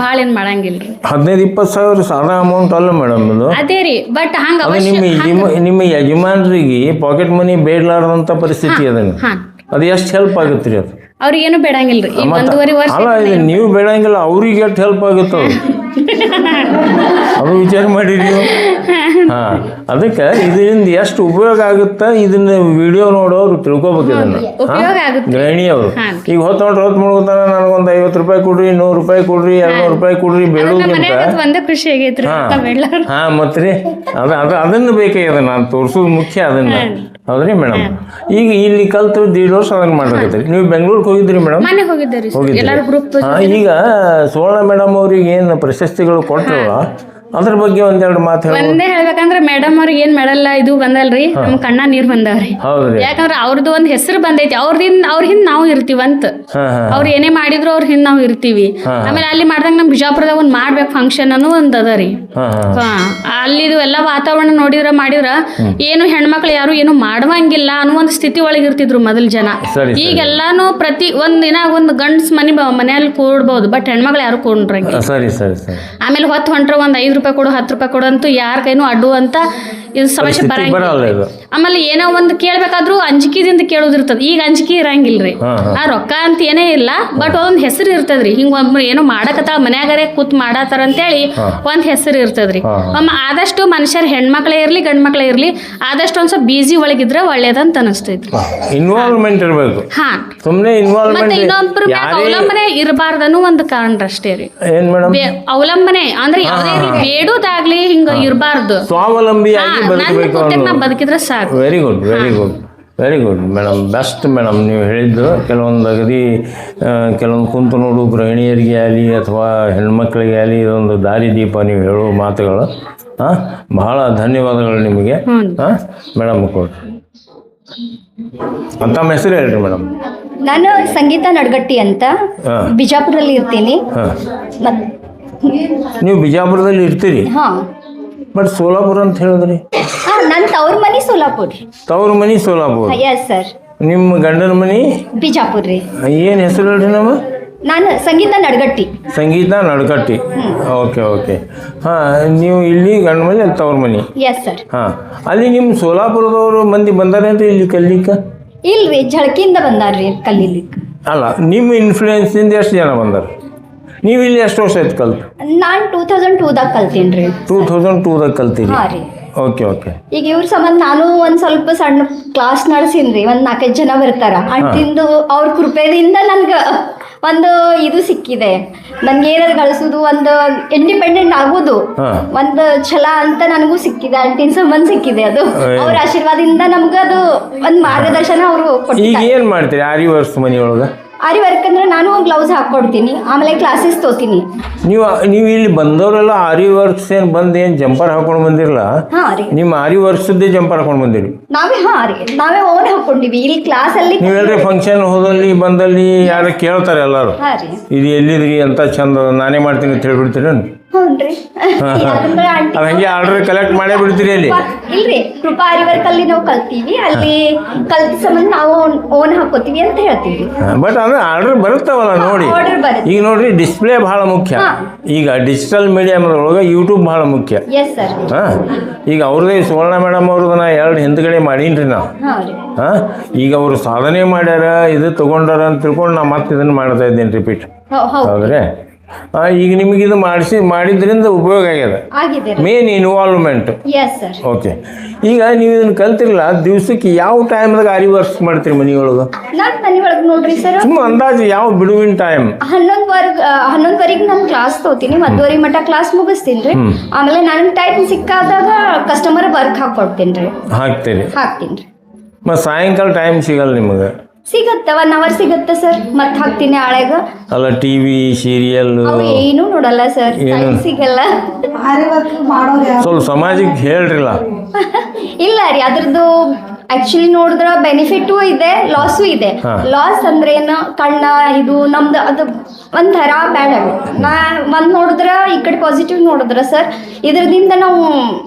S1: ಭಾಳ ಏನು ಮಾಡಂಗಿಲ್ಲ ರೀ.
S2: 15-20 ಸಾವಿರ ಸಾದಾ ಅಮೌಂಟ್ ಅಲ್ಲ ಮೇಡಮ್ ಇದು.
S1: ಅದೇ ರೀ, ಬಟ್ ಹಂಗೆ
S2: ನಿಮ್ಮ ಯಜಮಾನ್ರಿಗೆ ಪಾಕೆಟ್ ಮನಿ ಬೇಡಲಾರ್ದಂಥ ಪರಿಸ್ಥಿತಿ ಅದನ್ನು, ಅದು ಎಷ್ಟು ಹೆಲ್ಪ್ ಆಗುತ್ತೆ ರೀ ಅದು?
S1: ಅವ್ರಿಗೇನು ಬೇಡಂಗಿಲ್ಲ ರೀ. 1.5 ವರ್ಷ
S2: ಅಲ್ಲ, ಇದು ನೀವು ಬೇಡಂಗಿಲ್ಲ, ಅವ್ರಿಗೆ ಎಷ್ಟು ಹೆಲ್ಪ್ ಆಗುತ್ತೆ ಅದು ವಿಚಾರ ಮಾಡಿರಿ ನೀವು? ಹಾಂ, ಅದಕ್ಕೆ ಇದರಿಂದ ಎಷ್ಟು ಉಪಯೋಗ ಆಗುತ್ತಾ ಇದನ್ನ ವಿಡಿಯೋ ನೋಡೋರು ತಿಳ್ಕೊಬೇಕು ಇದನ್ನು. ಗೃಹಿಣಿಯವರು ಈಗ ಹೊತ್ತು ಮುಳುಗುತ್ತಾನ, ನನಗೊಂದು 50 ರೂಪಾಯಿ ಕೊಡ್ರಿ, 100 ರೂಪಾಯಿ ಕೊಡ್ರಿ, 200 ರೂಪಾಯಿ ಕೊಡ್ರಿ ಬೇಡೋದ್ಕಿಂತ
S1: ಖುಷಿ ಆಗೈತ್ರಿ.
S2: ಹಾಂ ಮತ್ತೆ ರೀ, ಅದನ್ನು ಬೇಕಾಗ್ಯದ ನಾನು ತೋರಿಸೋದು ಮುಖ್ಯ ಅದನ್ನು. ಹೌದ್ರಿ ಮೇಡಮ್? ಈಗ ಇಲ್ಲಿ ಕಲ್ತು 1.5 ವರ್ಷ ಅದನ್ನು ಮಾಡಕತ್ತೀರಿ. ನೀವು ಬೆಂಗಳೂರಿಗೆ ಹೋಗಿದ್ರಿ ಮೇಡಮ್?
S1: ಹೋಗಿದ್ರಿ.
S2: ಈಗ ಸುವರ್ಣ ಮೇಡಮ್ ಅವ್ರಿಗೆ ಏನು ಪ್ರಶಸ್ತಿಗಳು ಕೊಟ್ಟರಲ್ಲ, ಅದ್ರ ಬಗ್ಗೆ ಒಂದೆರಡು ಮಾತು
S1: ಒಂದೇ ಹೇಳ್ಬೇಕಂದ್ರೆ ಮೇಡಮ್ ಅವ್ರಿಗೆ ಏನ್ ಮೆಡಲ್ ಇದು ಬಂದಲ್ರಿ, ನಮ್ ಕಣ್ಣ ನೀರ್ ಬಂದವ್ರಿ. ಯಾಕಂದ್ರೆ ಅವ್ರದ್ದು ಒಂದ್ ಹೆಸರು ಬಂದೈತಿ, ಅವ್ರ ಹಿಂದ್ ನಾವು ಇರ್ತೀವಂತ. ಅವ್ರು ಏನೇ ಮಾಡಿದ್ರು ಅವ್ರ ಹಿಂದ್ ನಾವು ಇರ್ತೀವಿ. ಆಮೇಲೆ ಅಲ್ಲಿ ಮಾಡ್ದಂಗ ನಮ್ ಬಿಜಾಪುರದಾಗ ಒಂದ್ ಮಾಡ್ಬೇಕು ಫಂಕ್ಷನ್ ಅನ್ನೋ ಒಂದ್ ಅದ ರೀ. ಅಲ್ಲಿದು ಎಲ್ಲಾ ವಾತಾವರಣ ಮಾಡಿದ್ರ ಏನು ಹೆಣ್ಮಕ್ಳು ಯಾರು ಏನು ಮಾಡುವಂಗಿಲ್ಲ ಅನ್ನೋ ಒಂದ್ ಸ್ಥಿತಿ ಒಳಗೆ ಇರ್ತಿದ್ರು ಮೊದಲ್ ಜನ. ಈಗೆಲ್ಲಾನು ಪ್ರತಿ ಒಂದ್ ದಿನ ಒಂದ್ ಗಂಡ್ಸ್ ಮನೆಯಲ್ಲಿ ಕೂಡ್ಬಹುದು, ಬಟ್ ಹೆಣ್ಮಕ್ಳು ಯಾರು ಕೂಡ್ರಂಗಿಲ್ಲ. ಆಮೇಲೆ ಹೊಂಟ್ರ ಒಂದ್ 5 ರೂಪಾಯಿ ಕೊಡು, 10 ರೂಪಾಯಿ ಕೊಡು ಅಂತೂ ಯಾರ ಕೈನೂ ಅಡ್ಡು ಅಂತ ಇದು ಸಮಸ್ಯೆ ಬರಂಗಿಲ್ಲ. ಆಮೇಲೆ ಏನೋ ಒಂದು ಕೇಳ್ಬೇಕಾದ್ರೂ ಅಂಜಿಕೆದಿಂದ ಕೇಳೋದಿರ್ತದ. ಈಗ ಅಂಜಿಕೆ ಇರಂಗಿಲ್ರಿ. ಆ ರೊಕ್ಕ ಅಂತ ಏನೇ ಇಲ್ಲ, ಬಟ್ ಒಂದ್ ಹೆಸರು ಇರ್ತದ್ರಿ. ಹಿಂಗ ಒಬ್ರು ಏನೋ ಮಾಡಕತ್ತಾಳ ಮನ್ಯಾಗರೆ ಕೂತ್ ಮಾಡಾತಾರ ಅಂತೇಳಿ ಒಂದ್ ಹೆಸರು ಇರ್ತದ್ರಿ. ಆದಷ್ಟು ಮನುಷ್ಯರ್ ಹೆಣ್ಮಕ್ಳೇ ಇರ್ಲಿ ಗಂಡ್ ಮಕ್ಳೇ ಇರ್ಲಿ, ಆದಷ್ಟು ಒಂದ್ ಸ್ವಲ್ಪ ಬಿಸಿ ಒಳಗಿದ್ರೆ ಒಳ್ಳೇದಂತ ಅನಿಸ್ತೈತಿ.
S2: ಇನ್ವಾಲ್ವ್ಮೆಂಟ್ ಇರ್ಬೇಕು.
S1: ಹಾ,
S2: ಮತ್ತೆ
S1: ಇನ್ನೊಬ್ರು ಅವಲಂಬನೆ ಇರಬಾರ್ದನ್ನು ಒಂದು ಕಾರಣ ಅಷ್ಟೇ ರೀ. ಅವಲಂಬನೆ ಅಂದ್ರೆ ಯಾವ್ದೇ ಬೇಡೋದಾಗ್ಲಿ ಹಿಂಗ ಇರಬಾರ್ದು.
S2: ಸ್ವಾವಲಂಬಿಯಾಗಿ
S1: ಬದುಕಿದ್ರೆ ಸಾಕು.
S2: Very good, very good, very good madam. Best madam. ನೀವು ಹೇಳಿದ್ದು ಕೆಲವೊಂದು ಕೆಲವೊಂದು ಕುಂತು ನೋಡು ಗೃಹಿಣಿಯರಿಗೆ ಆಗಲಿ ಅಥವಾ ಹೆಣ್ಮಕ್ಳಿಗೆ ಆಗಲಿ ಇದೊಂದು ದಾರಿ ದೀಪ ನೀವು ಹೇಳೋ ಮಾತುಗಳು. ಬಹಳ ಧನ್ಯವಾದಗಳು ನಿಮಗೆ. ಮೇಡಮ್ ಕೊಡ್ರಿ. ತಮ್ಮ ಹೆಸರು ಹೇಳ್ರಿ ಮೇಡಮ್.
S5: ನಾನು ಸಂಗೀತ ನಡ್ಗಟ್ಟಿ ಅಂತ ಬಿಜಾಪುರಲ್ಲಿ ಇರ್ತೀನಿ.
S2: ನೀವು ಬಿಜಾಪುರದಲ್ಲಿ ಇರ್ತೀರಿ? ಬಟ್ ಸೋಲಾಪುರ ಅಂತ ಹೇಳಿದ್ರಿ.
S5: ನನ್ನ ತವ್ರ ಮನಿ ಸೋಲಾಪುರ್.
S2: ತವ್ರ ಮನಿ ಸೋಲಾಪುರ?
S5: Yes sir.
S2: ನಿಮ್ಮ ಗಂಡನ ಮನಿ
S5: ಬಿಜಾಪುರ್ ರೀ.
S2: ಏನು ಹೆಸರು ಹೇಳ್ರಿ ನಮ್ಮ?
S5: ನಾನು ಸಂಗೀತ ನಡ್ಗಟ್ಟಿ.
S2: ಸಂಗೀತ ನಡ್ಗಟ್ಟಿ. Okay okay. ನೀವು ಇಲ್ಲಿ ಗಂಡ ಮನೆ ಅಲ್ಲಿ ತವ್ರ ಮನಿ?
S5: Yes sir.
S2: ಅಲ್ಲಿ ನಿಮ್ಮ ಸೋಲಾಪುರದವರು ಮಂದಿ ಬಂದಾರೇನ್ರಿ ಇಲ್ಲಿ ಕಲಿಲಿಕ್ಕೆ?
S5: ಇಲ್ರಿ, ಝಳಕಿಯಿಂದ ಬಂದಾರ್ರಿ ಕಲೀಲಿಕ್ಕೆ.
S2: ಅಲ್ಲ, ನಿಮ್ಮ ಇನ್ಫ್ಲೂಯೆನ್ಸಿಂದ ಎಷ್ಟು ಜನ ಬಂದಾರ? ನೀವು ಇಲ್ಲಿ ಎಷ್ಟು ವರ್ಷ ಆಯ್ತು ಕಲ್ತು?
S5: ನಾನು 2002ದಾಗ ಕಲ್ತೀನಿ ರೀ.
S2: 2002ದಾಗ ಕಲ್ತೀರಿ?
S5: ಹಾಂ ರೀ.
S2: Okay okay.
S5: ಈಗ ಇವ್ರ ಸಂಬಂಧ ನಾನು ಒಂದು ಸ್ವಲ್ಪ ಸಣ್ಣ ಕ್ಲಾಸ್ ನಡೆಸೀನಿ. ಒಂದು 4-5 ಜನ ಬರ್ತಾರ. ಅಂಟಿಂದು ಅವ್ರ ಕೃಪೆಯಿಂದ ನನ್ಗೆ ಒಂದು ಇದು ಸಿಕ್ಕಿದೆ. ನನ್ಗೆ ಏನಾದ್ರು ಗಳಿಸೋದು, ಒಂದು ಇಂಡಿಪೆಂಡೆಂಟ್ ಆಗೋದು ಒಂದು ಛಲ ಅಂತ ನನಗೂ ಸಿಕ್ಕಿದೆ. ಅಂಟಿನ ಸಂಬಂಧ ಸಿಕ್ಕಿದೆ. ಅದು ಅವ್ರ ಆಶೀರ್ವಾದದಿಂದ ನಮ್ಗೆ ಅದು ಒಂದು ಮಾರ್ಗದರ್ಶನ ಅವರು ಕೊಟ್ಟಿದ್ದಾರೆ.
S2: ಈಗ ಏನು ಮಾಡ್ತೀರಿ ಆರಿ ವರ್ಕ್ ಮನೆಯೊಳಗೆ?
S5: ಆರಿ ವರ್ಕ್ ಅಂದ್ರೆ ನಾನು ಗ್ಲೌಸ್ ಹಾಕ್ಕೊಡ್ತೀನಿ, ಆಮೇಲೆ ಕ್ಲಾಸಸ್ ತೋತೀನಿ.
S2: ನೀವು ಇಲ್ಲಿ ಬಂದವರೆಲ್ಲ ಆರಿ ವರ್ಕ್ಸ್ ಏನು ಬಂದು ಏನು ಜಂಪರ್ ಹಾಕೊಂಡು ಬಂದಿರಲ್ಲ? ನಿಮ್ಮ ಆರಿ ವರ್ಕ್ಸದ್ದೇ ಜಂಪರ್ ಹಾಕೊಂಡು ಬಂದಿರಿ?
S5: ನಾವೇ ಓನ್ ಹಾಕೊಂಡಿವಿ. ಇಲ್ಲಿ ಕ್ಲಾಸ್ ಅಲ್ಲಿ
S2: ನೀವೆಲ್ಲರೂ ಫಂಕ್ಷನ್ ಹೋದಲ್ಲಿ ಬಂದಲ್ಲಿ ಯಾರು ಕೇಳ್ತಾರೆ ಎಲ್ಲರೂ, ಇದು ಎಲ್ಲಿದ್ರಿ ಅಂತ ಚಂದ ನಾನೇ ಮಾಡ್ತೀನಿ ಅಂತ ಹೇಳ್ಬಿಡ್ತೀರಿ? ಹಂಗೆ ಆರ್ಡರ್ ಕಲೆಕ್ಟ್ ಮಾಡೇ ಬಿಡ್ತೀರಿ ಅಲ್ಲಿ?
S5: ಇಲ್ರಿ, ಕೃಪಾ ಆರಿ ವರ್ಕ್ ಅಲ್ಲಿ ನಾವು ಕಲ್ತೀವಿ. ಅಲ್ಲಿ ಕಲ್ತ ಸಂಬಂಧ ನಾವು ಓನ್ ಹಾಕೋತೀವಿ ಅಂತ ಹೇಳ್ತೀವಿ.
S2: ಬಟ್ ಅಂದ್ರೆ ಆರ್ಡರ್ ಬರುತ್ತಾವಲ್ಲ ನೋಡಿ. ಈಗ ನೋಡ್ರಿ, ಡಿಸ್ಪ್ಲೇ ಬಹಳ ಮುಖ್ಯ. ಈಗ ಡಿಜಿಟಲ್ ಮೀಡಿಯಮ್ದೊಳಗೆ ಯೂಟ್ಯೂಬ್ ಬಹಳ ಮುಖ್ಯ. ಈಗ ಅವ್ರದೇ ಸುವರ್ಣ ಮೇಡಮ್ ಅವ್ರದ್ದು ನಾ 2 ಹಿಂದ್ಗಡೆ ಮಾಡೀನ್ರಿ ನಾವು. ಈಗ ಅವರು ಸಾಧನೆ ಮಾಡ್ಯಾರ, ಇದು ತಗೊಂಡಾರ ಅಂತ ತಿಳ್ಕೊಂಡು ನಾ ಮತ್ತೆ ಇದನ್ನು ಮಾಡ್ತಾ ಇದ್ದೇನೆ ರಿಪೀಟ್. ಹೌದ್ರಿ? ಈಗ ನಿಮಗೆ ಇದು ಮಾಡಿದ್ರಿಂದ ಉಪಯೋಗ ಆಗ್ಯದ.
S5: ಆಗಿದೆ
S2: main involvement.
S5: Yes sir.
S2: Okay. ಈಗ ನೀವು ಇದನ್ನು ಕಲ್ತಿರಲ್ಲ, ದಿವ್ಸಕ್ಕೆ ಯಾವ ಟೈಮ್ದಾಗ ಆರಿ ವರ್ಕ್ ಮಾಡ್ತೀರಿ ಮನೆಯೊಳಗೆ?
S5: ನಾನು ಮನೆ ಒಳಗೆ ನೋಡ್ರಿ ಸರ್,
S2: ಸುಮ್ಮ ಅಂದಾಜು ಯಾವ ಬಿಡುವಿನ ಟೈಮ್?
S5: 11ವರೆಗೆ ನಾನು ಕ್ಲಾಸ್ ತಗೋತೀನಿ, 10ವರೆ ಮಟ್ಟ ಕ್ಲಾಸ್ ಮುಗಿಸ್ತೀನಿ ರೀ. ಆಮೇಲೆ ನನಗೆ ಟೈಮ್ ಸಿಕ್ಕಾದಾಗ ಕಸ್ಟಮರ್ ವರ್ಕ್ ಹಾಕ್ತೀನಿ
S2: ಹಾಕ್ತೀರಿ.
S5: ಹಾಕ್ತೀನಿ.
S2: ಮತ್ತು ಸಾಯಂಕಾಲ ಟೈಮ್ ಸಿಗಲ್ಲ ನಿಮಗೆ?
S5: ಸಿಗತ್ತೆ, 1 hour ಸಿಗತ್ತೆ ಸರ್, ಮತ್ತೆ ಹಾಕ್ತೀನಿ ಆಳೆಗ.
S2: ಅಲ್ಲ, ಟಿವಿ ಸೀರಿಯಲ್
S5: ಏನು ನೋಡಲ್ಲ ಸರ್, ಟೈಮ್ ಸಿಗಲ್ಲ.
S2: ಸ್ವಲ್ಪ ಸಮಾಜಕ್ಕೆ ಹೇಳ್ರಿಲ್ಲ.
S5: ಇಲ್ಲ ರೀ, ಅದ್ರದ್ದು ಆಕ್ಚುಲಿ ನೋಡಿದ್ರ ಬೆನಿಫಿಟು ಇದೆ, ಲಾಸು ಇದೆ. ಲಾಸ್ ಅಂದ್ರೆ ಏನು, ಕಣ್ಣ ಇದು ನಮ್ದು ಅದು ಒಂಥರ ಬ್ಯಾಡ್ ಆಗುತ್ತೆ. ಒಂದ್ ನೋಡಿದ್ರ ಈ ಕಡೆ ಪಾಸಿಟಿವ್ ನೋಡಿದ್ರ ಸರ್, ಇದರಿಂದ ನಾವು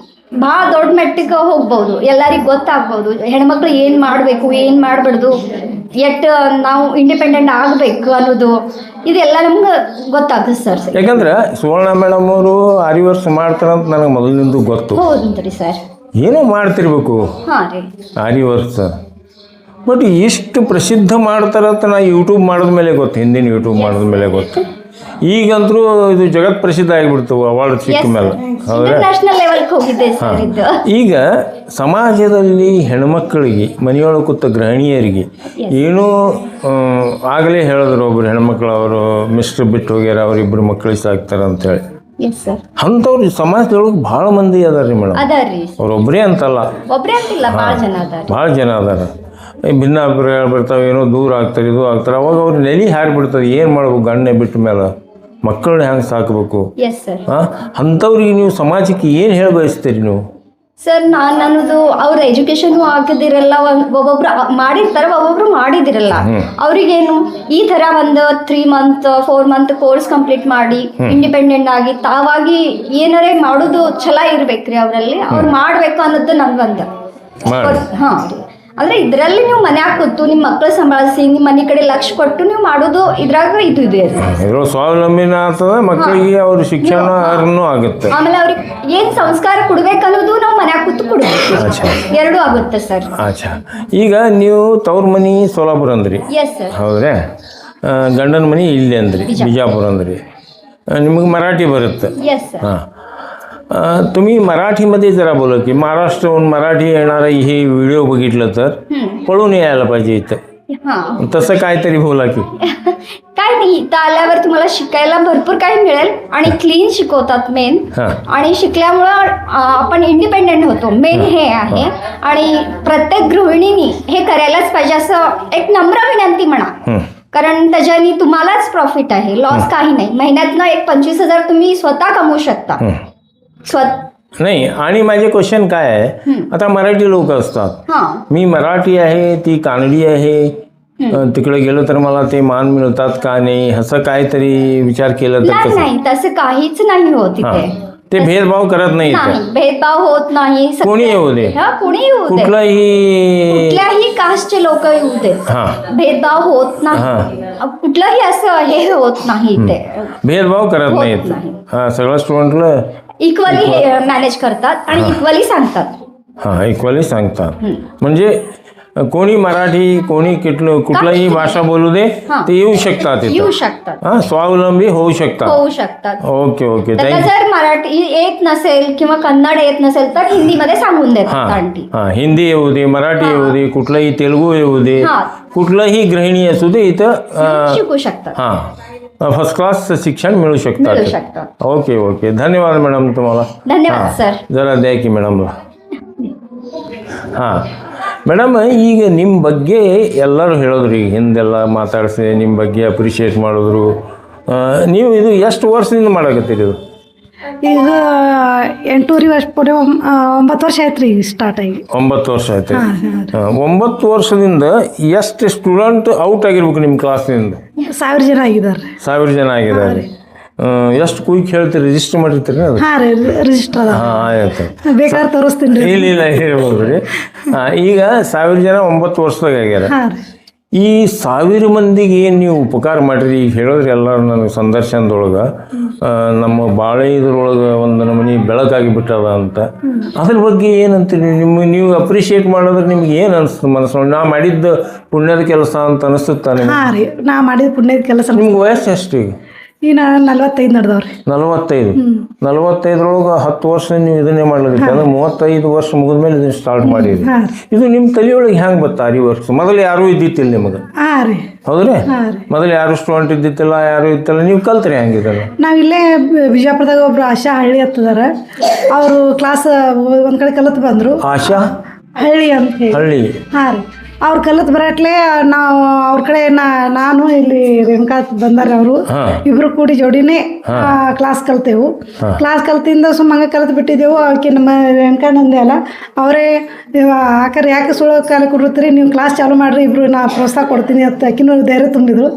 S5: ಭಾಳ ದೊಡ್ಡ ಮಟ್ಟಿಗೆ ಹೋಗ್ಬೋದು, ಎಲ್ಲರಿಗೂ ಗೊತ್ತಾಗ್ಬೋದು ಹೆಣ್ಮಕ್ಳು ಏನು ಮಾಡಬೇಕು ಏನು ಮಾಡಬಾರ್ದು, ಎಷ್ಟು ನಾವು ಇಂಡಿಪೆಂಡೆಂಟ್ ಆಗಬೇಕು ಅನ್ನೋದು ಇದೆಲ್ಲ ನಮ್ಗೆ ಗೊತ್ತಾಗ್ತದೆ ಸರ್.
S2: ಯಾಕಂದ್ರೆ ಸುವರ್ಣ ಮೇಡಮ್ ಅವರು ಆರಿ ವರ್ಕ್ ಮಾಡ್ತಾರಂತ ನನಗೆ ಮೊದಲಿನಿಂದ ಗೊತ್ತು.
S5: ಹೌದ್ರಿ ಸರ್,
S2: ಏನೋ ಮಾಡ್ತಿರ್ಬೇಕು
S5: ಹಾಂ ರೀ
S2: ಆರಿ ವರ್ಕ್ಸ್. ಬಟ್ ಇಷ್ಟು ಪ್ರಸಿದ್ಧ ಮಾಡ್ತಾರಂತ ನಾ ಯೂಟ್ಯೂಬ್ ಮಾಡಿದ ಮೇಲೆ ಗೊತ್ತು, ಹಿಂದಿನ ಯೂಟ್ಯೂಬ್ ಮಾಡಿದ ಮೇಲೆ ಗೊತ್ತು. ಈಗಂತರೂ ಇದು ಜಗತ್ ಪ್ರಸಿದ್ಧ ಆಗಿಬಿಡ್ತವೆ ಅವಾರ್ಡ್ ಸಿಕ್ಕ ಮೇಲೆ.
S5: ಇಂಟರ್ನ್ಯಾಷನಲ್ ಲೆವೆಲ್ಗೆ ಹೋಗಿದೆ ಸರ್ ಇದು.
S2: ಈಗ ಸಮಾಜದಲ್ಲಿ ಹೆಣ್ಮಕ್ಳಿಗೆ, ಮನೆಯೊಳಗೆ ಕೂತ ಗೃಹಿಣಿಯರಿಗೆ ಏನೋ ಆಗಲೇ ಹೇಳಿದ್ರು ಒಬ್ರು ಹೆಣ್ಮಕ್ಳು, ಅವರು ಮಿಸ್ಟರ್ ಬಿಟ್ಟು ಹೋಗ್ಯಾರ, ಅವರಿಬ್ಬರು ಮಕ್ಕಳಿಗೆ ಸಾಕ್ತಾರ ಅಂತೇಳಿ. ಅಂಥವ್ರು ಸಮಾಜದೊಳಗೆ ಭಾಳ ಮಂದಿ ಅದಾರ ರೀ ಮೇಡಮ್.
S5: ಅದಾರ್ರಿ,
S2: ಅವ್ರೊಬ್ಬರೇ ಅಂತಲ್ಲ,
S5: ಒಬ್ಬರೇ ಅಂತಿಲ್ಲ, ಭಾಳ ಜನ ಅದಾರ,
S2: ಭಾಳ ಜನ ಅದಾರ. ಭಿನ್ನಾಭಿಪ್ರಾಯ ಬರ್ತಾವೆ, ಏನೋ ದೂರ ಆಗ್ತಾರೆ, ಇದು ಆಗ್ತಾರೆ. ಅವಾಗ ಅವ್ರು ನೆಲೆ ಹಾರಿಬಿಡ್ತಾರೆ. ಏನು ಮಾಡ್ಬೇಕು, ಗಂಡನೆ ಬಿಟ್ಟ ಮೇಲೆ ಮಕ್ಕಳನ್ನ ಹೆಂಗೆ ಸಾಕಬೇಕು? ಅಂಥವ್ರಿಗೆ ನೀವು ಸಮಾಜಕ್ಕೆ ಏನು ಹೇಳಿ ಬಯಸ್ತೀರಿ ನೀವು?
S5: ಸರ್ ನನ್ನದು ಅವ್ರ ಎಜುಕೇಶನ್ ಆಗದಿರಲ್ಲ, ಒಬ್ಬೊಬ್ರು ಮಾಡಿರ್ತಾರೆ, ಒಬ್ಬೊಬ್ರು ಮಾಡಿದಿರಲ್ಲ. ಅವ್ರಿಗೇನು ಈ ತರ ಒಂದು 3 month 4 month ಕೋರ್ಸ್ ಕಂಪ್ಲೀಟ್ ಮಾಡಿ ಇಂಡಿಪೆಂಡೆಂಟ್ ಆಗಿ ತಾವಾಗಿ ಏನಾರೇ ಮಾಡೋದು ಛಲ ಇರ್ಬೇಕ್ರಿ ಅವರಲ್ಲಿ. ಅವ್ರು ಮಾಡ್ಬೇಕು ಅನ್ನೋದು ನನ್ಗೊಂದು. ಹಾ, ಅಂದ್ರೆ ಇದ್ರಲ್ಲಿ ನೀವು ಮನ್ಯಾಗ ಕೂತು ನಿಮ್ಮ ಮಕ್ಕಳು ಸಂಭಾಳಿಸಿ ನಿಮ್ಮ ಮನೆ ಕಡೆ ಲಕ್ಷ ಕೊಟ್ಟು ನೀವು ಮಾಡೋದು ಇದ್ರಾಗ ಇದು ಇದೆ.
S2: ಸ್ವಾವಲಂಬಿನ ಆಗ್ತದೆ, ಮಕ್ಕಳಿಗೆ ಅವ್ರ ಶಿಕ್ಷಣ ಆಗುತ್ತೆ.
S5: ಆಮೇಲೆ ಅವ್ರಿಗೆ ಏನ್ ಸಂಸ್ಕಾರ ಕೊಡ್ಬೇಕು ಅನ್ನೋದು ನಾವು ಮನ್ಯಾಗ ಕೂತು ಕೊಡ್ಬೇಕು, ಎರಡೂ ಆಗುತ್ತೆ ಸರ್.
S2: ಅಚ್ಚಾ, ಈಗ ನೀವು ತವ್ರ ಮನಿ ಸೋಲಾಪುರ ಅಂದ್ರಿ,
S5: ಎಸ್ ಸರ್.
S2: ಹೌದ್ರಾ? ಗಂಡನ ಮನಿ ಇಲ್ಲಿ ಅಂದ್ರಿ, ಬಿಜಾಪುರ ಅಂದ್ರಿ. ನಿಮಗೆ मराठी बरत?
S5: Yes sir.
S2: हां, तुम्ही मराठीमध्ये जरा बोला की महाराष्ट्रहून मराठी येणारा हे व्हिडिओ बघितलं तर पळून यायला पाहिजे इथं.
S5: हां,
S2: तसं काहीतरी बोला की.
S5: काय नाही, इथं आल्यावर तुम्हाला शिकायला भरपूर काही मिळेल आणि क्लीन शिकवतात मेन. आणि शिकल्यामुळं आपण इंडिपेंडेंट होतो, मेन हे आहे. आणि प्रत्येक गृहिणीनी हे करायलाच पाहिजे असं एक नम्र विनंती म्हणा, कारण त्याच्यानी तुम्हालाच प्रॉफिट आहे, लॉस काही नाही. महिन्यातनं एक 25,000 तुम्ही स्वतः कमवू शकता.
S2: नाही. आणि माझे क्वेश्चन काय आहे, आता मराठी लोक असतात, मी मराठी आहे, ती कानडी आहे, तिकडे गेलो तर मला ते मान मिळतात का नाही, असं काहीतरी विचार केला तर
S5: नाही, तसं काहीच नाही होत इथे.
S2: ते भेदभाव करत नाही,
S5: भेदभाव होत नाही.
S2: कोणी येऊ दे,
S5: कोणी येऊ दे, कुठल्याही कास्टचे लोक येऊ दे, भेदभाव होत नाही. कुठलंही असं हे होत नाही इथे,
S2: भेदभाव करत नाहीत. हा, सगळ्या स्टुडंटला
S5: इक्वली मॅनेज करतात आणि इक्वली सांगतात.
S2: हां, इक्वली सांगतात. म्हणजे कोणी मराठी, कोणी कुठलाही भाषा बोलू दे, ते येऊ शकतात, हां, स्वावलंबी होऊ शकतात. ओके ओके,
S5: त्यांना जर मराठी येत नसेल किंवा कन्नड येत नसेल तर हिंदीमध्ये सांगून देतात आंटी.
S2: हां, हिंदी येऊ दे, मराठी येऊ दे, कुठलंही तेलुगू येऊ दे, कुठलंही गृहिणी असू दे, इथं
S5: शिकू शकतात.
S2: हां, फर्स्ट क्लास शिक्षण मिळू शकतात. ओके ओके, धन्यवाद मॅडम तुम्हाला.
S5: धन्यवाद सर.
S2: जरा द्या की मॅडमला. ಹಾಂ ಮೇಡಮ್, ಈಗ ನಿಮ್ಮ ಬಗ್ಗೆ ಎಲ್ಲರೂ ಹೇಳಿದ್ರು, ಈಗ ಹಿಂದೆಲ್ಲ ಮಾತಾಡಿಸಿ ನಿಮ್ಮ ಬಗ್ಗೆ ಅಪ್ರಿಷಿಯೇಟ್ ಮಾಡಿದ್ರು. ನೀವು ಇದು ಎಷ್ಟು ವರ್ಷದಿಂದ ಮಾಡಕತ್ತೀರಿ ಇದು?
S6: ಈಗ 8 ವರ್ಷ ಪುಡೆ 9 ವರ್ಷ ಆಯ್ತು ರೀ ಸ್ಟಾರ್ಟ್ ಆಗಿ.
S2: 9 ವರ್ಷ ಆಯ್ತು. 9 ವರ್ಷದಿಂದ ಎಷ್ಟು ಸ್ಟೂಡೆಂಟ್ ಔಟ್ ಆಗಿರ್ಬೇಕು ನಿಮ್ಮ ಕ್ಲಾಸ್ನಿಂದ?
S6: 1000 ಜನ ಆಗಿದ್ದಾರೆ.
S2: 1000 ಜನ ಆಗಿದ್ದಾರೆ. ಎಷ್ಟು ಕುಯ್ಕ್ ಹೇಳ್ತೀರಿ, ರಿಜಿಸ್ಟರ್ ಮಾಡಿರ್ತೀರಿ ಅದು?
S6: ಹಾಂ ರೀ, ರಿಜಿಸ್ಟರ್ ಅದ.
S2: ಹಾಂ, ಆಯ್ತು,
S6: ಬೇಕಾದ್ರೆ ತೋರಿಸ್ತೀನಿ ರೀ.
S2: ಇಲ್ಲ ಹೇಳ್ಬೋದು ರೀ. ಈಗ 1000 ಜನ 9 ವರ್ಷದಾಗ ಆಗ್ಯಾರ. ಈ 1000 ಮಂದಿಗೆ ಏನು ನೀವು ಉಪಕಾರ ಮಾಡಿರಿ? ಈಗ ಹೇಳಿದ್ರಿ ಎಲ್ಲರೂ ನನಗೆ ಸಂದರ್ಶನದೊಳಗೆ, ನಮ್ಮ ಬಾಳೆ ಇದ್ರೊಳಗೆ ಒಂದು ನಮೂನಿ ಬೆಳಕಾಗಿ ಬಿಟ್ಟದ ಅಂತ. ಅದ್ರ ಬಗ್ಗೆ ಏನಂತೀರಿ ನೀವು ಅಪ್ರಿಷಿಯೇಟ್ ಮಾಡಿದ್ರೆ ನಿಮ್ಗೆ ಏನು ಅನಿಸ್ತದೆ ಮನಸ್ಸು? ನಾ ಮಾಡಿದ್ದ ಪುಣ್ಯದ ಕೆಲಸ ಅಂತ ಅನಿಸುತ್ತಾನೆ?
S6: ಹಾಂ ರೀ, ನಾ ಮಾಡಿದ ಪುಣ್ಯದ ಕೆಲಸ.
S2: ನಿಮ್ಗೆ ವಯಸ್ಸು ಎಷ್ಟು ಈಗ?
S6: ಇನ್ನ 45 ನಡೆದವ್ರಿ.
S2: 45 10 ವರ್ಷ ನೀವು ಇದನ್ನೇ ಮಾಡ್ಲಿಕ್ಕೆ ಅಂದ್ರೆ 35 ವರ್ಷ ಮುಗಿದ್ಮೇಲೆ ಇದನ್ನ ಸ್ಟಾರ್ಟ್ ಮಾಡಿರಿ. ಇದು ನಿಮ್ಮ ತಲೆಯೊಳಗೆ ಹೆಂಗೆ ಬತ್ತ ಆರಿ ವರ್ಕ್ಸ್? ಮೊದಲು ಯಾರೂ ಇದ್ದಿತ್ತಿಲ್ಲ ನಿಮಗೆ?
S6: ಹಾಂ ರೀ.
S2: ಹೌದ್ರಿ? ಮೊದಲು ಯಾರು ಸ್ಟೂಡೆಂಟ್ ಇದ್ದಿತ್ತಿಲ್ಲ, ಯಾರು ಇತ್ತಿಲ್ಲ, ನೀವು ಕಲ್ತ್ರಿ ಹೆಂಗಿದಲ್ಲ?
S6: ನಾವು ಇಲ್ಲೇ ಬಿಜಾಪುರದಾಗ ಒಬ್ರು ಆಶಾ ಹಳ್ಳಿ ಹತ್ತದಾರ, ಅವರು ಕ್ಲಾಸ್ ಒಂದ್ ಕಡೆ ಕಲಿತು ಬಂದ್ರು.
S2: ಆಶಾ
S6: ಹಳ್ಳಿ ಅಂತ ಹೇಳಿ.
S2: ಹಳ್ಳಿ.
S6: ಹಾಂ ರೀ. ಅವ್ರು ಕಲಿತು ಬರಟ್ಲೆ ನಾವು ಅವ್ರ ಕಡೆ ನಾನು ಇಲ್ಲಿ ರೇಣುಕಾ ಬಂದಾರ ಅವರು ಇಬ್ರು ಕೂಡಿ ಜೋಡಿನೇ ಕ್ಲಾಸ್ ಕಲ್ತೇವು. ಕ್ಲಾಸ್ ಕಲ್ತಿಂದ ಸುಮ್ಮನೆ ಕಲಿತು ಬಿಟ್ಟಿದ್ದೆವು. ಆಕೆ ನಮ್ಮ ರೇಣುಕಾ ನಂದೆ ಅಲ್ಲ, ಅವರೇ ಆಕರೆ ಯಾಕೆ ಸುಳ್ಳು ಕಾಲ ಕೊಡ್ತೀರಿ, ನೀವು ಕ್ಲಾಸ್ ಚಾಲು ಮಾಡ್ರಿ, ಇಬ್ರು ನಾ ಪ್ರೋತ್ಸಾಹ ಕೊಡ್ತೀನಿ ಅಂತ ಆಕಿನೂ ಧೈರ್ಯ ತುಂಬಿದ್ರು.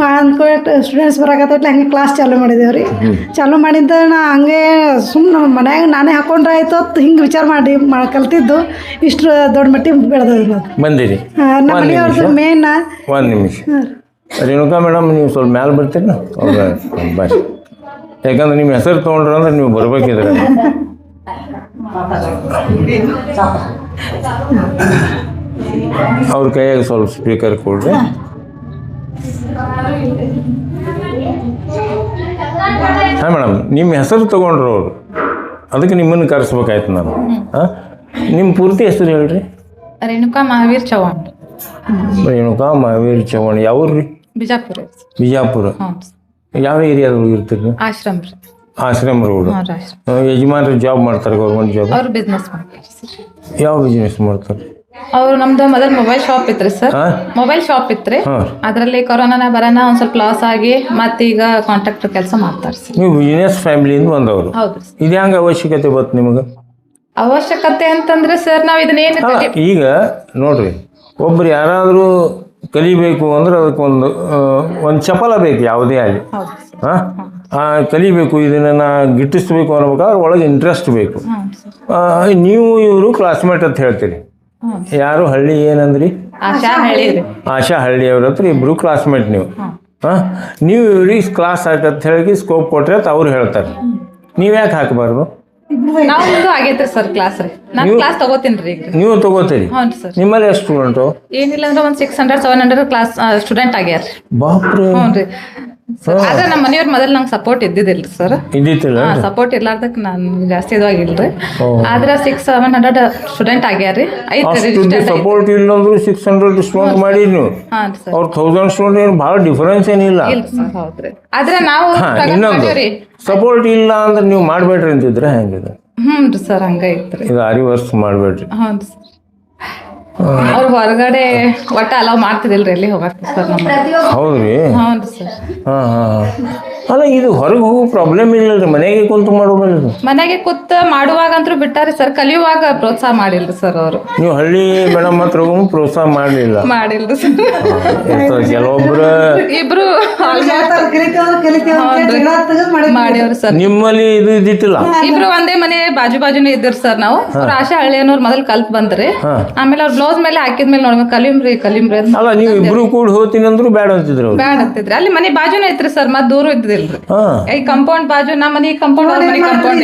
S6: ಅಂದ್ಕೊಟ್ಟು ಸ್ಟೂಡೆಂಟ್ಸ್ ಬರಾಕತ್ತಟ್ಲೆ ಹಂಗೆ ಕ್ಲಾಸ್ ಚಾಲು ಮಾಡಿದೇವ್ರಿ. ಚಾಲು ಮಾಡಿದ್ದ ನಾ ಹಂಗೆ ಸುಮ್ಮನೆ ಮನ್ಯಾಗ ನಾನೇ ಹಾಕೊಂಡ್ರೆ ಆಯ್ತು ಅಂತ ಹಿಂಗೆ ವಿಚಾರ ಮಾಡಿ ಕಲ್ತಿದ್ದು ಇಷ್ಟು ದೊಡ್ಡ ಮಟ್ಟಿಗೆ ಬೆಳೆದ
S2: ಬಂದಿರಿ.
S6: ನಮ್ಮ ಮನೆಯವ್ರದ್ದು ಮೇನ್.
S2: ಒಂದು ನಿಮಿಷ ರೇಣುಕಾ ಮೇಡಮ್, ನೀವು ಸ್ವಲ್ಪ ಮ್ಯಾಲೆ ಬರ್ತೀರಿ? ಬರ್ರಿ, ಯಾಕಂದ್ರೆ ನಿಮ್ಮ ಹೆಸರು ತೊಗೊಂಡ್ರೆ ಅಂದ್ರೆ ನೀವು ಬರ್ಬೇಕಿದ್ರೆ. ಅವ್ರ ಕೈಯಾಗ ಸ್ವಲ್ಪ ಸ್ಪೀಕರ್ ಕೊಡ್ರಿ. ಹಾಂ ಮೇಡಮ್, ನಿಮ್ಮ ಹೆಸರು ತೊಗೊಂಡ್ರು ಅವರು, ಅದಕ್ಕೆ ನಿಮ್ಮನ್ನು ಕರೆಸ್ಬೇಕಾಯ್ತು ನಾನು. ಹಾಂ, ನಿಮ್ಮ ಪೂರ್ತಿ ಹೆಸರು ಹೇಳ್ರಿ.
S4: ರೇಣುಕಾ ಮಹಾವೀರ್ ಚವ್ಹಾಣ್.
S2: ರೇಣುಕಾ ಮಹಾವೀರ್ ಚವ್ಹಾಣ್. ಯಾವ್ರಿ?
S4: ಬಿಜಾಪುರ.
S2: ಬಿಜಾಪುರ. ಯಾವ ಏರಿಯಾದಾಗ ಇರ್ತೀರಿ?
S4: ಆಶ್ರಮ ರೀ.
S2: ಆಶ್ರಮ ರೋಡ್. ಯಜಮಾನ್ರು ಜಾಬ್ ಮಾಡ್ತಾರೆ, ಗೌರ್ಮೆಂಟ್ ಜಾಬ್?
S4: ಅವ್ರು ಬಿಸ್ನೆಸ್ ಮಾಡ್ತಾರೆ.
S2: ಯಾವ ಬಿಸ್ನೆಸ್ ಮಾಡ್ತಾರೆ
S4: ಅವ್ರು? ನಮ್ದು ಮೊದಲು ಮೊಬೈಲ್ ಶಾಪ್ ಇತ್ರಿ ಸರ್. ಮೊಬೈಲ್ ಶಾಪ್ ಇತ್ರಿ. ಅದರಲ್ಲಿ ಕೊರೋನಾನ ಬರೋಣ ಒಂದ್ ಸ್ವಲ್ಪ ಲಾಸ್ ಆಗಿ ಮತ್ತೀಗ ಕಾಂಟ್ರಾಕ್ಟರ್ ಕೆಲಸ ಮಾಡ್ತಾರೆ ಸರ್.
S2: ನೀವು ಬಿಸ್ನೆಸ್ ಫ್ಯಾಮಿಲಿಯಿಂದ ಬಂದವರು?
S4: ಹೌದು.
S2: ಇದು ಹೆಂಗೆ ಅವಶ್ಯಕತೆ ಬತ್ತು ನಿಮಗೆ?
S4: ಅವಶ್ಯಕತೆ ಅಂತಂದ್ರೆ ಸರ್ ನಾವು ಇದನ್ನೇನು
S2: ಈಗ ನೋಡ್ರಿ, ಒಬ್ರು ಯಾರಾದರೂ ಕಲಿಬೇಕು ಅಂದ್ರೆ ಅದಕ್ಕೊಂದು ಚಪಲ ಬೇಕು, ಯಾವುದೇ ಆಗಲಿ. ಕಲಿಬೇಕು, ಇದನ್ನು ನಾ ಗಿಟ್ಟಿಸ್ಬೇಕು ಅನ್ಬೇಕಾದ್ರೆ ಒಳಗೆ ಇಂಟ್ರೆಸ್ಟ್ ಬೇಕು. ನೀವು ಇವರು ಕ್ಲಾಸ್ಮೇಟ್ ಅಂತ ಹೇಳ್ತೀರಿ. ಯಾರು ಹಳ್ಳಿ ಏನಂದ್ರಿ? ಆಶಾ ಹಳ್ಳಿ ಅವ್ರ ಹತ್ರ ಇಬ್ರು ಕ್ಲಾಸ್ಮೇಟ್ ನೀವು. ನೀವು ಇವ್ರಿಗೆ ಕ್ಲಾಸ್ ಹಾಕಂತ ಹೇಳಿ ಸ್ಕೋಪ್ ಕೊಟ್ರೆ ಅಂತ ಅವ್ರು ಹೇಳ್ತಾರೆ. ನೀವು ಯಾಕೆ ಹಾಕಬಾರ್ದು?
S4: ನಾವು ಆಗೈತ್ರಿ ಸರ್ ಕ್ಲಾಸ್ ರೀ. ನಾನು ಕ್ಲಾಸ್ ತಗೋತೀನಿ.
S2: ನೀವು ತಗೋತೀರಿ?
S4: ಹೌದು ಸರ್.
S2: ನಿಮ್ಮಲ್ಲಿ ಎಷ್ಟು ಸ್ಟೂಡೆಂಟು?
S4: ಏನಿಲ್ಲ ಅಂದ್ರೆ ಒಂದು 600-700 ಕ್ಲಾಸ್ ಸ್ಟೂಡೆಂಟ್ ಆಗ್ಯಾರ.
S2: ಬಾಪ್ರೆ.
S4: ಹ್ಞೂ ರೀ. ಆದ್ರೆ ನಮ್ಮ ಮನೆಯವ್ರ ಮೊದಲು ನಂಗೆ ಸಪೋರ್ಟ್ ಇದ್ದಿದ್ದಿಲ್ರಿ ಸರ್.
S2: ಇದ್ದಿತ್ತಿಲ್ಲ?
S4: ಸಪೋರ್ಟ್ ಇರ್ಲಾರ್ದಕ್ಕೆ ನಾನು ಜಾಸ್ತಿ ಇದಾಗಿಲ್ರಿ. ಆದ್ರೆ 600-700 ಸ್ಟೂಡೆಂಟ್ ಆಗ್ಯಾರ್ರಿ.
S2: ಸಪೋರ್ಟ್ ಇಲ್ಲ ಅಂದ್ರೆ 600 ಸ್ಟೂಡೆಂಟ್ ಮಾಡಿ ನೀವು ಅವ್ರ 1000 ಸ್ಟೂಡೆಂಟ್ ಏನು ಭಾಳ ಡಿಫರೆನ್ಸ್ ಏನಿಲ್ಲ.
S4: ಹೌದ್ರಿ. ಆದ್ರೆ ನಾವು
S2: ಇನ್ನೊಂದು ಸಪೋರ್ಟ್ ಇಲ್ಲ ಅಂದ್ರೆ ನೀವು ಮಾಡ್ಬೇಡ್ರಿ ಅಂತಿದ್ರೆ ಹೆಂಗಿದೆ?
S4: ಹ್ಞೂ ರೀ ಸರ್, ಹಂಗೈತ್ರಿ.
S2: ಇದು 6 ವರ್ಷ ಮಾಡ್ಬೇಡ್ರಿ.
S4: ಹ್ಞೂ ಸರ್. ಅವ್ರು ಹೊರಗಡೆ ಒಟ್ಟ ಅಲೌ ಮಾಡ್ತಿದಿಲ್ರಿ ಎಲ್ಲಿ ಹೋಗಕ್ಕೆ ಸರ್ ನಮ್ಮ.
S2: ಹೌದ್ರಿ?
S4: ಹೌದು ಸರ್.
S2: ಅಲ್ಲ, ಇದು ಹೊರಗೆ ಹೋಗೋ ಪ್ರಾಬ್ಲಮ್ ಇಲ್ಲ ರೀ, ಮನೆಗೆ ಕುಂತು ಮಾಡೋದು.
S4: ಮನೆಗೆ ಕೂತ್ ಮಾಡುವಾಗಂತೂ ಬಿಟ್ಟಾರಿ ಸರ್, ಕಲಿಯುವಾಗ ಪ್ರೋತ್ಸಾಹ ಮಾಡಿಲ್ರಿ ಸರ್ ಅವರು. ನೀವು
S2: ಹಳ್ಳಿ ಮೇಡಮ್ ಹತ್ರ ಪ್ರೋತ್ಸಾಹ ಮಾಡಲಿಲ್ಲ?
S4: ಮಾಡಿಲ್ರಿ ಸರ್.
S2: ಕೆಲವೊಬ್ರು
S4: ಇಬ್ರು ಮಾಡ್ಯವ್ರಿ ಸರ್.
S2: ನಿಮ್ಮಲ್ಲಿ ಇದು ಇದ್ದಿತ್ತಿಲ್ಲ?
S4: ಇಬ್ರು ಒಂದೇ ಮನೆ ಬಾಜುನೇ ಇದ್ದಿರ್ ಸರ್. ನಾವು ಅವ್ರ ಆಶಾ ಹಳ್ಳಿಯನ್ನೋರು ಮೊದಲು ಕಲ್ತ್ ಬಂದ್ರಿ. ಆಮೇಲೆ ಅವ್ರ ಬ್ಲೌಸ್ ಮೇಲೆ ಹಾಕಿದ್ಮೇಲೆ ನೋಡ್ಬೇಕು ಕಲಿಮ್ರಿ
S2: ಅಲ್ಲ, ನೀವು ಇಬ್ರು ಕೂಡ ಹೋಗ್ತೀನಿ ಅಂದ್ರು ಬ್ಯಾಡ ಅಂತಿದ್ರು?
S4: ಬ್ಯಾಡ ಅಂತಿದ್ರಿ. ಅಲ್ಲಿ ಮನೆ ಬಾಜುನೇ ಐತ್ರಿ ಸರ್, ಮತ್ ದೂರ ಇದ್ದಿಲ್ರಿ. ಈ ಕಂಪೌಂಡ್ ಬಾಜು ನಮ್ಮ ಮನೆ ಕಂಪೌಂಡ್ ಕಂಪೌಂಡ್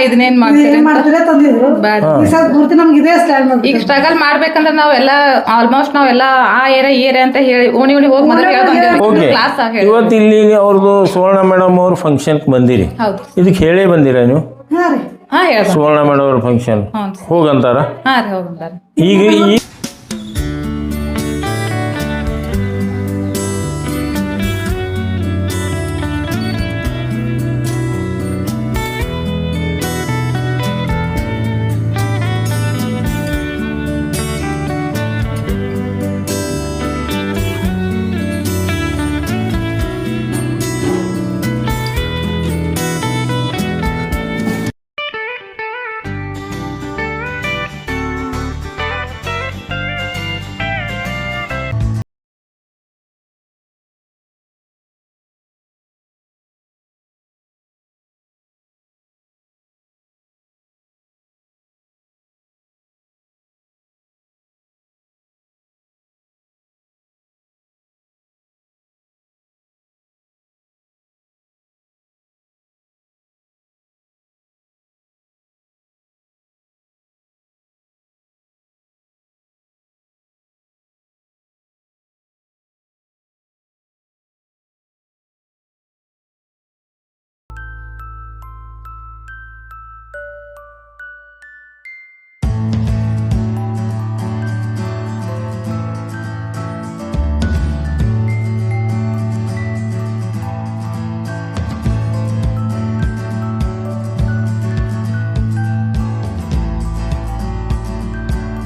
S4: ಇದನ್ನೇನ್ ಈಗ ಸ್ಟ್ರಗಲ್ ಮಾಡ್ಬೇಕಂದ್ರೆ ನಾವೆಲ್ಲ ಆಲ್ಮೋಸ್ಟ್ ನಾವೆಲ್ಲ ಆ ಏರಿಯಾ ಈ ಏರಿಯಾ ಅಂತ ಹೇಳಿ ಓಣಿ ಹೋಗಿ ಕ್ಲಾಸ್ ಆಗಿ.
S2: ಇವತ್ತು ಇಲ್ಲಿ ಅವ್ರದ್ದು ಸುವರ್ಣ ಮೇಡಮ್ ಅವ್ರ ಫಂಕ್ಷನ್ ಬಂದಿರಿ, ಇದಕ್ಕೆ ಹೇಳೇ ಬಂದಿರ ನೀವು? ಸುವರ್ಣ ಮೇಡಮ್ ಅವ್ರ ಫಂಕ್ಷನ್ ಹೋಗಂತಾರ?
S4: ಹೋಗಂತಾರ.
S2: ಈಗ